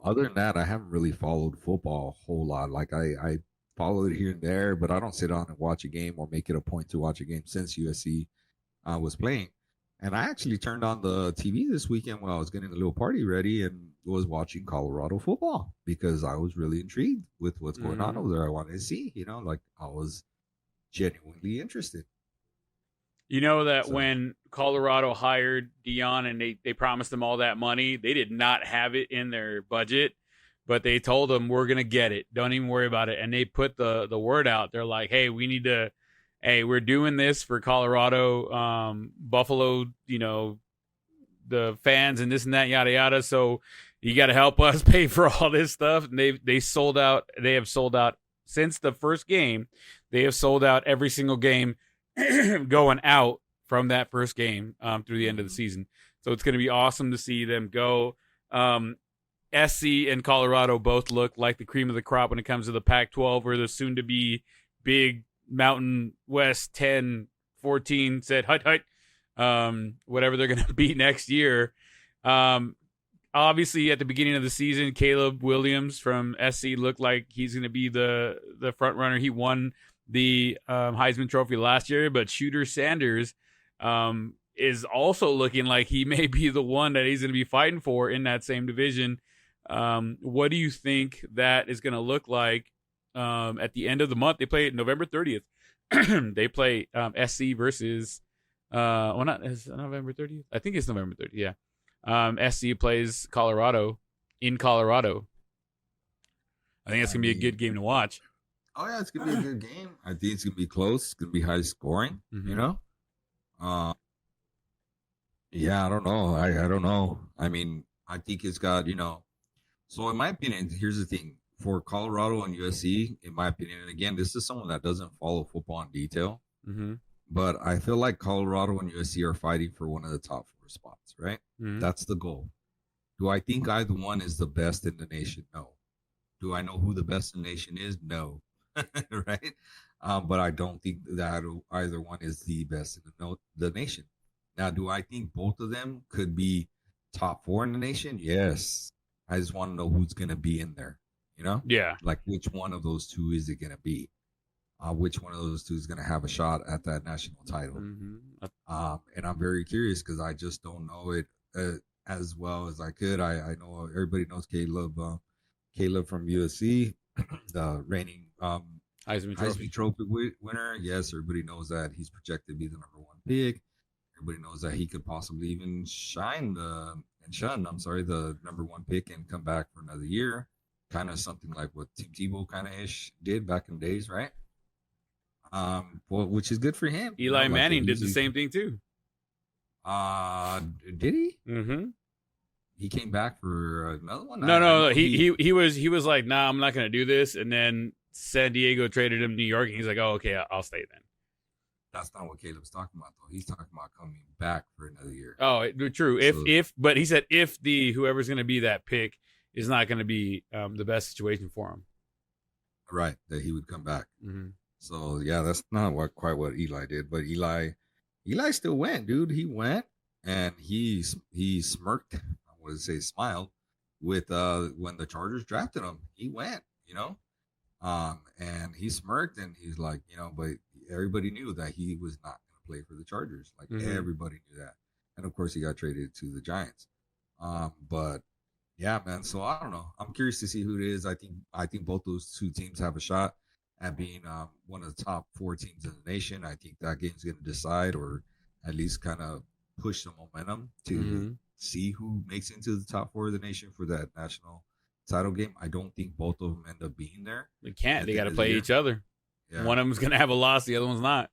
Other than that, I haven't really followed football a whole lot. Like I follow it here and there, but I don't sit down and watch a game or make it a point to watch a game since USC was playing. And I actually turned on the TV this weekend when I was getting a little party ready and was watching Colorado football because I was really intrigued with what's going on over there. I wanted to see, you know, like I was genuinely interested. You know that when Colorado hired Deion and they promised him all that money, they did not have it in their budget. but they told them we're gonna get it. Don't even worry about it. And they put the word out. They're like, hey, we need to. Hey, we're doing this for Colorado, Buffalo. You know, the fans and this and that, yada yada. So you got to help us pay for all this stuff. And they sold out. They have sold out since the first game. They have sold out every single game going out from that first game through the end of the season. So it's going to be awesome to see them go. SC and Colorado both look like the cream of the crop when it comes to the Pac-12, or the soon-to-be big Mountain West 10-14 said hut, whatever they're going to be next year. Obviously, at the beginning of the season, Caleb Williams from SC looked like he's going to be the front runner. He won the Heisman Trophy last year, but Shooter Sanders is also looking like he may be the one that he's going to be fighting for in that same division. What do you think that is going to look like at the end of the month? They play November 30th. They play SC versus not is it November 30th? I think it's November 30th. Yeah. SC plays Colorado in Colorado. I think it's going to be a good game to watch. Oh, yeah, it's going to be a good game. I think it's going to be close. It's going to be high scoring, you know? Yeah, I don't know. I don't know. I mean, I think it's got, you know, so in my opinion, here's the thing. For Colorado and USC, in my opinion, and again, this is someone that doesn't follow football in detail, but I feel like Colorado and USC are fighting for one of the top 4 spots, right? That's the goal. Do I think either one is the best in the nation? No. Do I know who the best in the nation is? No. Right? But I don't think that either one is the best in the nation. Now, do I think both of them could be top 4 in the nation? Yes. I just want to know who's going to be in there, you know? Yeah. Like, which one of those two is it going to be? Which one of those two is going to have a shot at that national title? And I'm very curious because I just don't know it as well as I could. I know everybody knows Caleb from USC, the reigning Heisman Trophy winner. Yes, everybody knows that he's projected to be the number 1 pick. Everybody knows that he could possibly even shun the number 1 pick and come back for another year. Kind of something like what Tim Tebow kind of ish did back in the days, right? Which is good for him. Eli Manning did the same thing too. Did he? He came back for another one. No. He was like, nah, I'm not gonna do this. And then San Diego traded him to New York, and he's like, oh, okay, I'll stay then. That's not what Caleb's talking about, though. He's talking about coming back for another year. Oh, true. But he said if whoever's going to be that pick is not going to be the best situation for him, right? That he would come back. So yeah, that's not quite what Eli did, but Eli still went, dude. He went and he smirked. I would say smiled with when the Chargers drafted him. He went, you know, and he smirked and he's like, you know, but everybody knew that he was not going to play for the Chargers. Like everybody knew that. And of course he got traded to the Giants. But yeah, man. So I don't know. I'm curious to see who it is. I think both those two teams have a shot at being one of the top 4 teams in the nation. I think that game's going to decide, or at least kind of push some momentum to see who makes into the top 4 of the nation for that national title game. I don't think both of them end up being there. They can't. They got to play each other. Yeah. One of them's going to have a loss. The other one's not.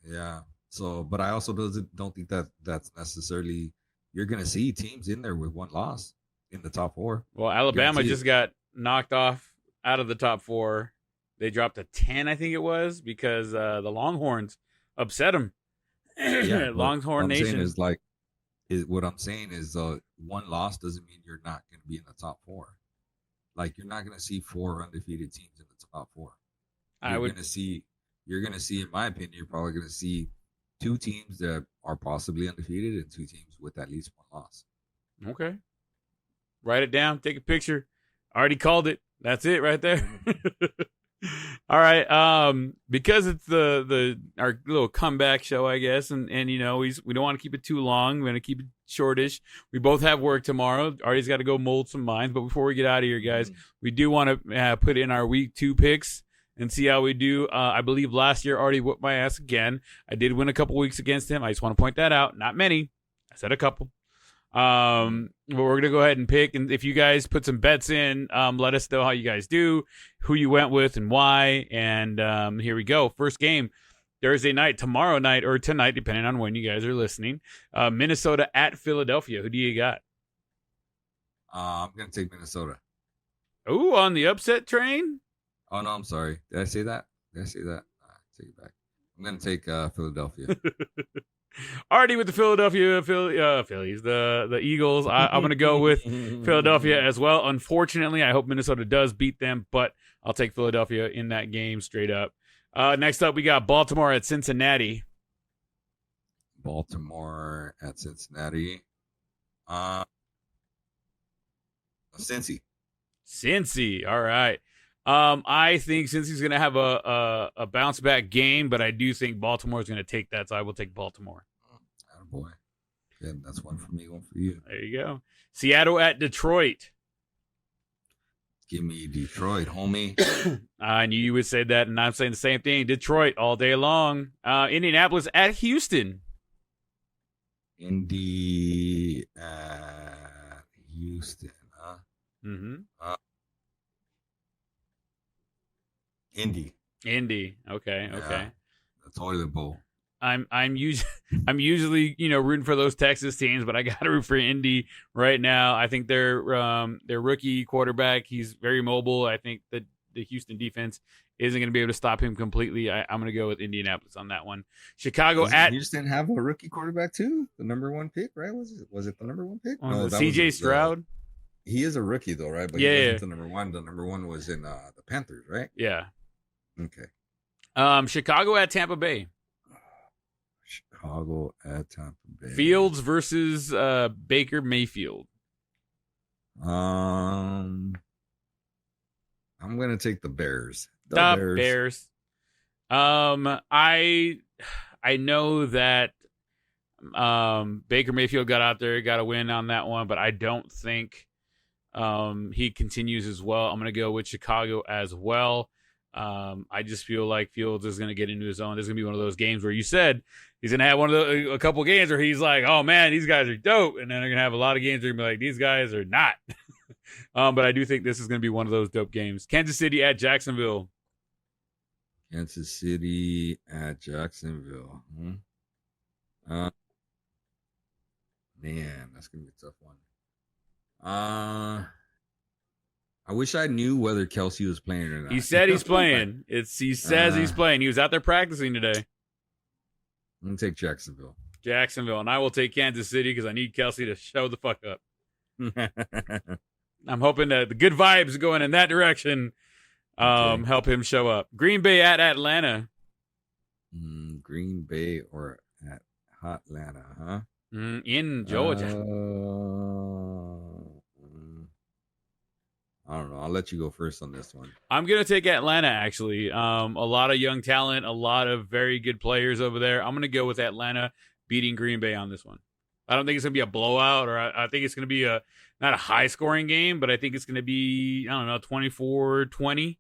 Yeah. So, but I also don't think that that's necessarily, you're going to see teams in there with 1 loss in the top 4. Well, Alabama just got knocked off out of the top 4. They dropped to 10, I think it was, because the Longhorns upset them. Yeah, Longhorn Nation is what I'm saying is 1 loss doesn't mean you're not going to be in the top 4. Like, you're not going to see 4 undefeated teams in the top 4. You're going to see, in my opinion, you're probably going to see 2 teams that are possibly undefeated and 2 teams with at least 1 loss. Okay. Write it down. Take a picture. Already called it. That's it right there. All right. Because it's our little comeback show, I guess, and you know, we don't want to keep it too long. We're going to keep it shortish. We both have work tomorrow. Artie's got to go mold some minds. But before we get out of here, guys, we do want to put in our week 2 picks and see how we do. I believe last year Artie whooped my ass again. I did win a couple weeks against him. I just want to point that out. Not many. I said a couple. But we're gonna go ahead and pick, and if you guys put some bets in, let us know how you guys do, who you went with, and why. And here we go. First game, Thursday night, tomorrow night, or tonight, depending on when you guys are listening. Minnesota at Philadelphia. Who do you got? I'm gonna take Minnesota. Ooh, on the upset train. Oh no, I'm sorry. Did I say that? Take it back. I'm gonna take Philadelphia. Already with the Philadelphia Phillies, the Eagles. I'm going to go with Philadelphia as well. Unfortunately, I hope Minnesota does beat them, but I'll take Philadelphia in that game straight up. Next up, we got Baltimore at Cincinnati. Baltimore at Cincinnati. Cincy. All right. I think Cincy's going to have a bounce back game, but I do think Baltimore is going to take that, so I will take Baltimore. Attaboy. Yeah, that's one for me, one for you. There you go. Seattle at Detroit. Give me Detroit, homie. I knew you would say that, and I'm saying the same thing. Detroit all day long. Indianapolis at Houston. Indy at Houston, huh? Mm-hmm. Indy. Okay. The toilet bowl. I'm usually rooting for those Texas teams, but I got to root for Indy right now. I think their rookie quarterback, he's very mobile. I think that the Houston defense isn't going to be able to stop him completely. I'm going to go with Indianapolis on that one. Chicago at Houston have a rookie quarterback too. The number one pick, right? Was it the number one pick? No, CJ Stroud. He is a rookie though, right? But he wasn't the number one. The number one was in the Panthers, right? Yeah. Okay. Chicago at Tampa Bay. Chicago at Tampa Bay. Fields versus Baker Mayfield. I'm gonna take the Bears. The Bears. I know that Baker Mayfield got out there, got a win on that one, but I don't think he continues as well. I'm gonna go with Chicago as well. I just feel like Fields is going to get into his own. There's going to be one of those games where you said he's going to have a couple games where he's like, oh man, these guys are dope. And then they're going to have a lot of games where you're going to be like, these guys are not. But I do think this is going to be one of those dope games. Kansas City at Jacksonville. Kansas City at Jacksonville. Man, that's going to be a tough one. I wish I knew whether Kelsey was playing or not. He said he's playing. He says he's playing. He was out there practicing today. I'm going to take Jacksonville. And I will take Kansas City because I need Kelsey to show the fuck up. I'm hoping that the good vibes going in that direction help him show up. Green Bay at Atlanta. Green Bay or at Atlanta, huh? In Georgia. I don't know. I'll let you go first on this one. I'm going to take Atlanta, actually. A lot of young talent, a lot of very good players over there. I'm going to go with Atlanta beating Green Bay on this one. I don't think it's going to be a blowout, or I think it's going to be not a high-scoring game, but I think it's going to be, 24-20.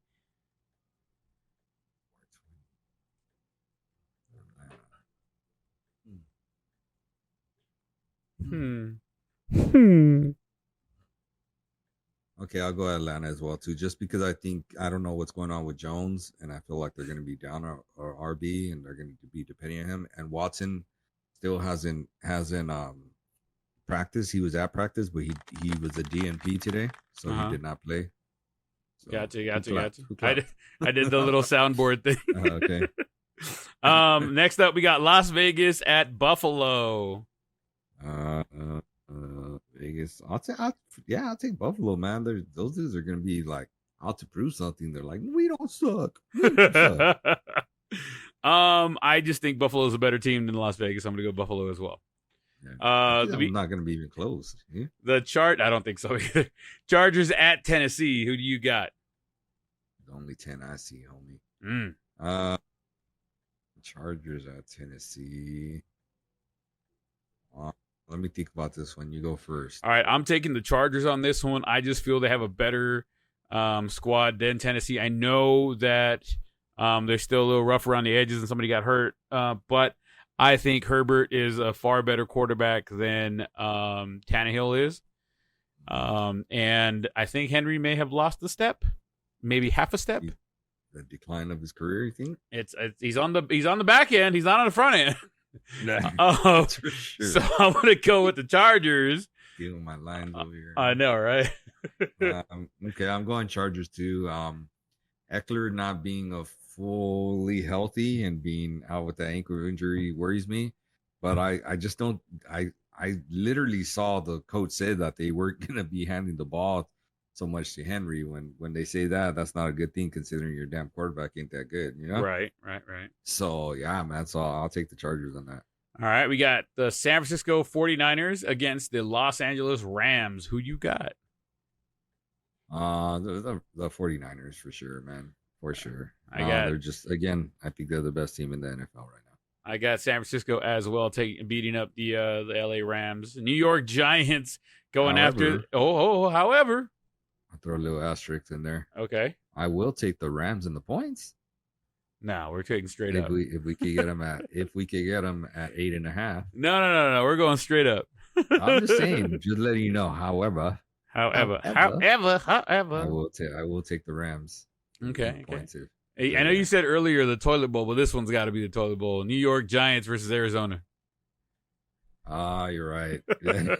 Okay, I'll go Atlanta as well too, just because I don't know what's going on with Jones, and I feel like they're going to be down or RB, and they're going to be depending on him. And Watson still hasn't practiced. He was at practice, but he was a DNP today, so he did not play. So, gotcha. I did the little soundboard thing. Okay. Next up, we got Las Vegas at Buffalo. Vegas. I'll take Buffalo, man. Those dudes are gonna be like out to prove something. They're like, we don't suck. I just think Buffalo's a better team than Las Vegas. I'm gonna go Buffalo as well. Yeah. I'm not gonna be even close. Yeah? I don't think so either. Chargers at Tennessee. Who do you got? The only 10 I see, homie. Chargers at Tennessee. Let me think about this one. You go first. All right, I'm taking the Chargers on this one. I just feel they have a better squad than Tennessee. I know that they're still a little rough around the edges and somebody got hurt, but I think Herbert is a far better quarterback than Tannehill is. And I think Henry may have lost a step, maybe half a step. The decline of his career, you think? It's he's on the back end. He's not on the front end. That's for sure. So I'm gonna go with the Chargers. Stealing my lines over here. I know, right? Okay, I'm going Chargers too. Eckler not being a fully healthy and being out with the ankle injury worries me. But I just don't. I literally saw the coach say that they weren't gonna be handing the ball so much to Henry. When they say that, that's not a good thing considering your damn quarterback ain't that good, you know? Right. So yeah, man. So I'll take the Chargers on that. All right, we got the San Francisco 49ers against the Los Angeles Rams. Who you got? The 49ers for sure, man. For sure. They're just, again, I think they're the best team in the NFL right now. I got San Francisco as well, beating up the LA Rams. New York Giants going after. However, I'll throw a little asterisk in there. Okay. I will take the Rams in the points. No, we're taking straight up. If we could get them at 8.5. No. We're going straight up. I'm just saying, just letting you know. However, I will take the Rams. Okay. I know you said earlier the toilet bowl, but this one's got to be the toilet bowl. New York Giants versus Arizona. You're right. Yeah.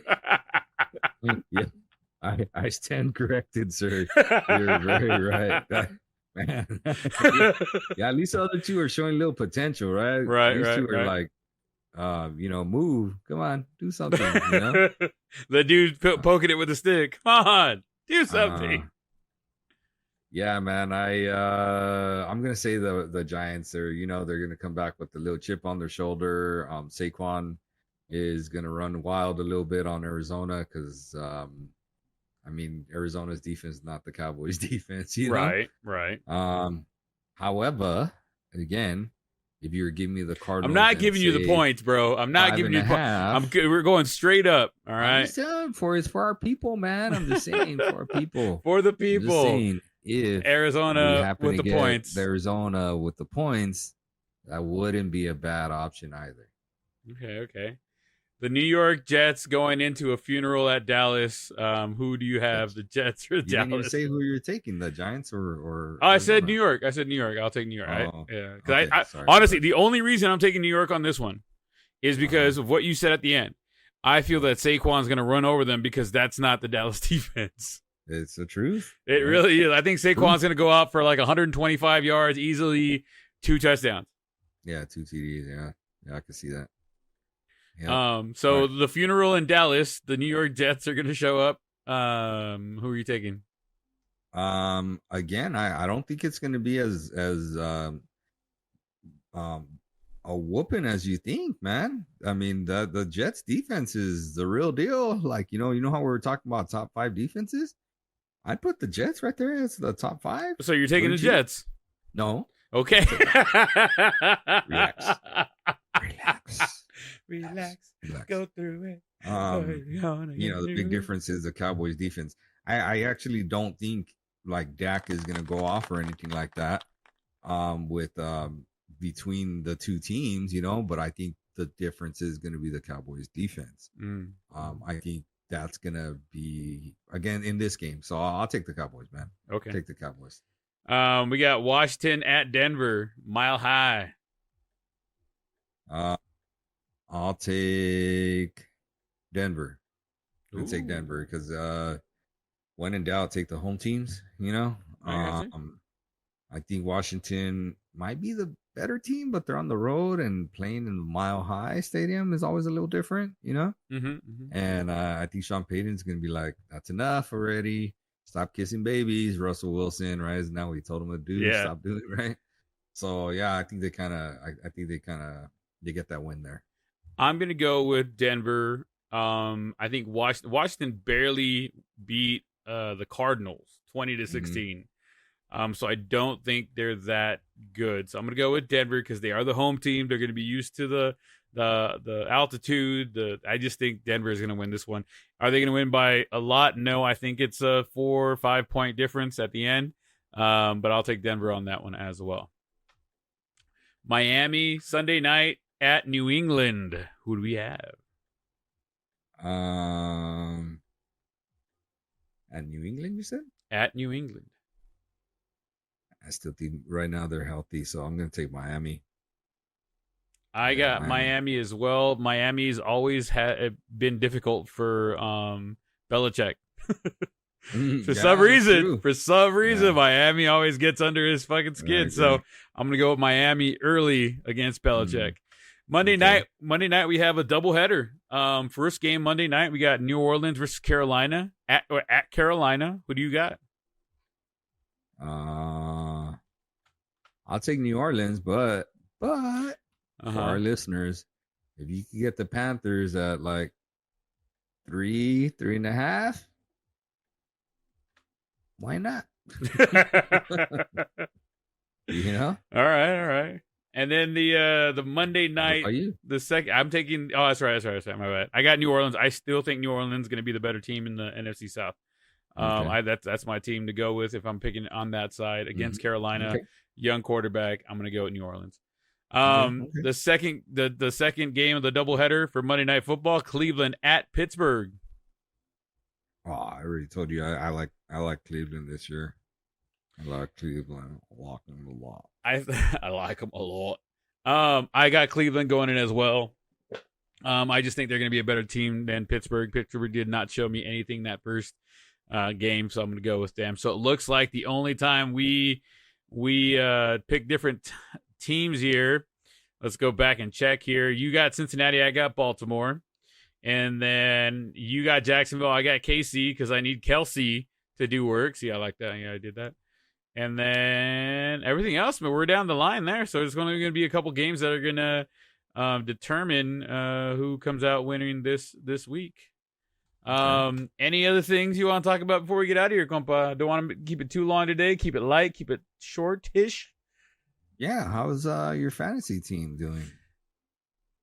I stand corrected, sir. You're very right. Man. Yeah, at least the other two are showing a little potential, right? Right. These two are like, move. Come on, do something. You know? The dude poking it with a stick. Come on, do something. Yeah, man. I'm gonna say the Giants are, they're gonna come back with a little chip on their shoulder. Saquon is gonna run wild a little bit on Arizona because Arizona's defense is not the Cowboys' defense, you know? Right. However, again, if you're giving me the Cardinals, I'm not giving you the points, bro. I'm not giving you points. We're going straight up. All right. I'm just saying, it's for our people, man. I'm just saying for our people. For the people. I'm just saying, if Arizona with the points. Arizona with the points, that wouldn't be a bad option either. Okay. The New York Jets going into a funeral at Dallas. Who do you have, the Jets or Dallas? You didn't even say who you're taking, the Giants or I said New York. I'll take New York. Honestly, the only reason I'm taking New York on this one is because of what you said at the end. I feel that Saquon's going to run over them because that's not the Dallas defense. It's the truth. It really is. I think Saquon's going to go out for like 125 yards, easily 2 touchdowns. Yeah, 2 TDs. Yeah, I can see that. Yeah. The funeral in Dallas, the New York Jets are going to show up. Who are you taking? Again, I don't think it's going to be as a whooping as you think, man. I mean, the Jets defense is the real deal. Like, you know how we were talking about top 5 defenses? I'd put the Jets right there as the top 5. So you're taking the Jets? No. Okay. Relax. Go through it. The big difference is the Cowboys defense. I actually don't think like Dak is going to go off or anything like that with between the two teams, but I think the difference is going to be the Cowboys defense. I think that's going to be, again, in this game. So I'll take the Cowboys, man. Okay. Take the Cowboys. We got Washington at Denver, Mile High. I'll take Denver. I'll take Denver because when in doubt, take the home teams. I think Washington might be the better team, but they're on the road and playing in the Mile High Stadium is always a little different, And I think Sean Payton's gonna be like, "That's enough already. Stop kissing babies." Russell Wilson, right? Isn't that what he told him to do? Yeah. Stop doing it, right? So yeah, I think they get that win there. I'm gonna go with Denver. I think Washington barely beat the Cardinals 20-16. So I don't think they're that good. So I'm gonna go with Denver because they are the home team. They're gonna be used to the altitude. I just think Denver is gonna win this one. Are they gonna win by a lot? No, I think it's a 4 or 5 point difference at the end. But I'll take Denver on that one as well. Miami Sunday night at New England. Who do we have? At New England, you said? At New England. I still think right now they're healthy, so I'm going to take Miami. I got Miami as well. Miami's always been difficult for Belichick. For some reason, Miami always gets under his fucking skin. So I'm gonna go with Miami early against Belichick. Monday night, we have a doubleheader. First game Monday night, we got New Orleans versus Carolina at Carolina. Who do you got? I'll take New Orleans, but for our listeners, if you can get the Panthers at like 3.5, why not? You know? All right. And then the Monday night, the second, I'm taking. Oh, that's right. My bad. I got New Orleans. I still think New Orleans is going to be the better team in the NFC South. That's my team to go with if I'm picking on that side against Carolina. Young quarterback. I'm going to go with New Orleans. The second game of the doubleheader for Monday Night Football, Cleveland at Pittsburgh. Oh, I already told you I like Cleveland this year. I like Cleveland. I like them a lot. I like them a lot. I got Cleveland going in as well. I just think they're going to be a better team than Pittsburgh. Pittsburgh did not show me anything that first game, so I'm going to go with them. So it looks like the only time we pick different teams here. Let's go back and check here. You got Cincinnati. I got Baltimore. And then you got Jacksonville. I got KC because I need Kelsey to do work. See, I like that. Yeah, I did that. And then everything else, but we're down the line there. So there's going to be a couple games that are going to determine who comes out winning this week. Any other things you want to talk about before we get out of here, compa? Don't want to keep it too long today. Keep it light. Keep it shortish. Yeah. How's your fantasy team doing?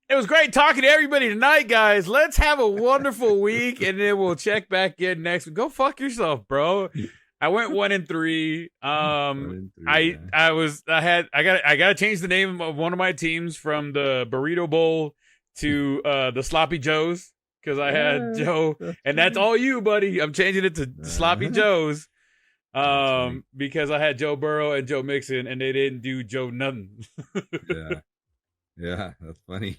It was great talking to everybody tonight, guys. Let's have a wonderful week, and then we'll check back in next week. Go fuck yourself, bro. I went 1-3. I gotta change the name of one of my teams from the Burrito Bowl to the Sloppy Joes because I had Joe, and that's all you, buddy. I'm changing it to Sloppy Joes because I had Joe Burrow and Joe Mixon, and they didn't do Joe nothing. Yeah, that's funny.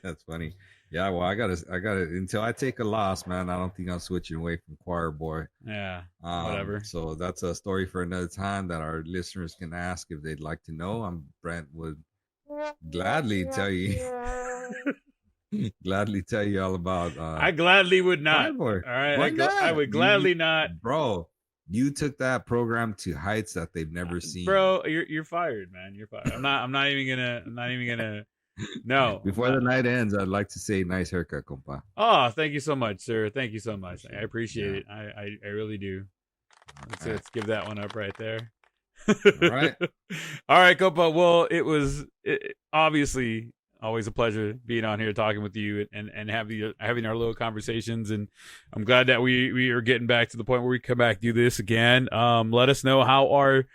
That's funny. Yeah, well, I gotta until I take a loss, man. I don't think I'm switching away from Choir Boy. Yeah, whatever. So that's a story for another time that our listeners can ask if they'd like to know. Brent would gladly tell you. Gladly tell you all about. I gladly would not. All right, I would gladly not, bro. You took that program to heights that they've never seen. Bro, you're fired, man. You're fired. I'm not even gonna. No. Before the night ends, I'd like to say nice haircut, compa. Oh, thank you so much, sir. Thank you so much. I appreciate it. I really do. Let's give that one up right there. All right. All right, compa. Well, it was obviously always a pleasure being on here talking with you and having our little conversations. And I'm glad that we are getting back to the point where we come back do this again. Let us know how our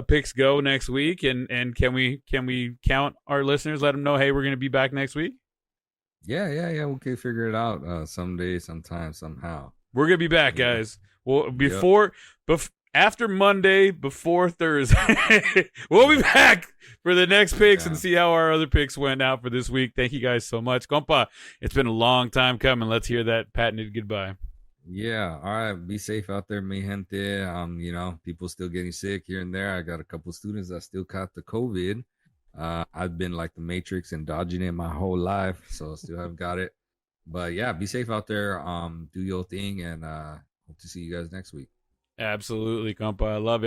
picks go next week, and can we count our listeners? Let them know, hey, we're going to be back next week. Yeah. We can figure it out someday, sometime, somehow. We're going to be back, guys. Well, after Monday, before Thursday, we'll be back for the next picks and see how our other picks went out for this week. Thank you guys so much, compa. It's been a long time coming. Let's hear that patented goodbye. Yeah. All right. Be safe out there, mi gente. People still getting sick here and there. I got a couple students that still caught the COVID. I've been like the Matrix and dodging it my whole life, so still haven't got it. But yeah, be safe out there. Do your thing, and hope to see you guys next week. Absolutely, compa. I love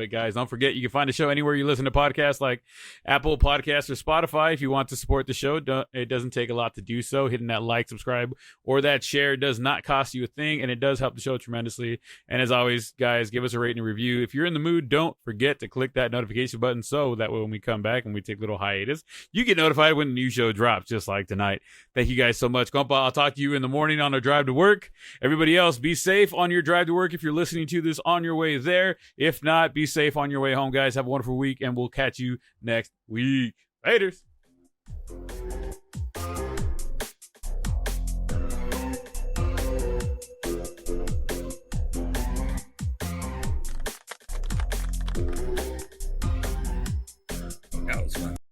it, guys. Don't forget, you can find the show anywhere you listen to podcasts, like Apple Podcasts or Spotify. If you want to support the show, it doesn't take a lot to do so. Hitting that like, subscribe, or that share does not cost you a thing, and it does help the show tremendously. And as always, guys, give us a rating and review. If you're in the mood, don't forget to click that notification button so that way when we come back and we take a little hiatus, you get notified when the new show drops, just like tonight. Thank you guys so much, compa. I'll talk to you in the morning on our drive to work. Everybody else, be safe on your drive to work if you're listening to this on your way there. If not, be safe on your way home, guys. Have a wonderful week, and we'll catch you next week. Laters.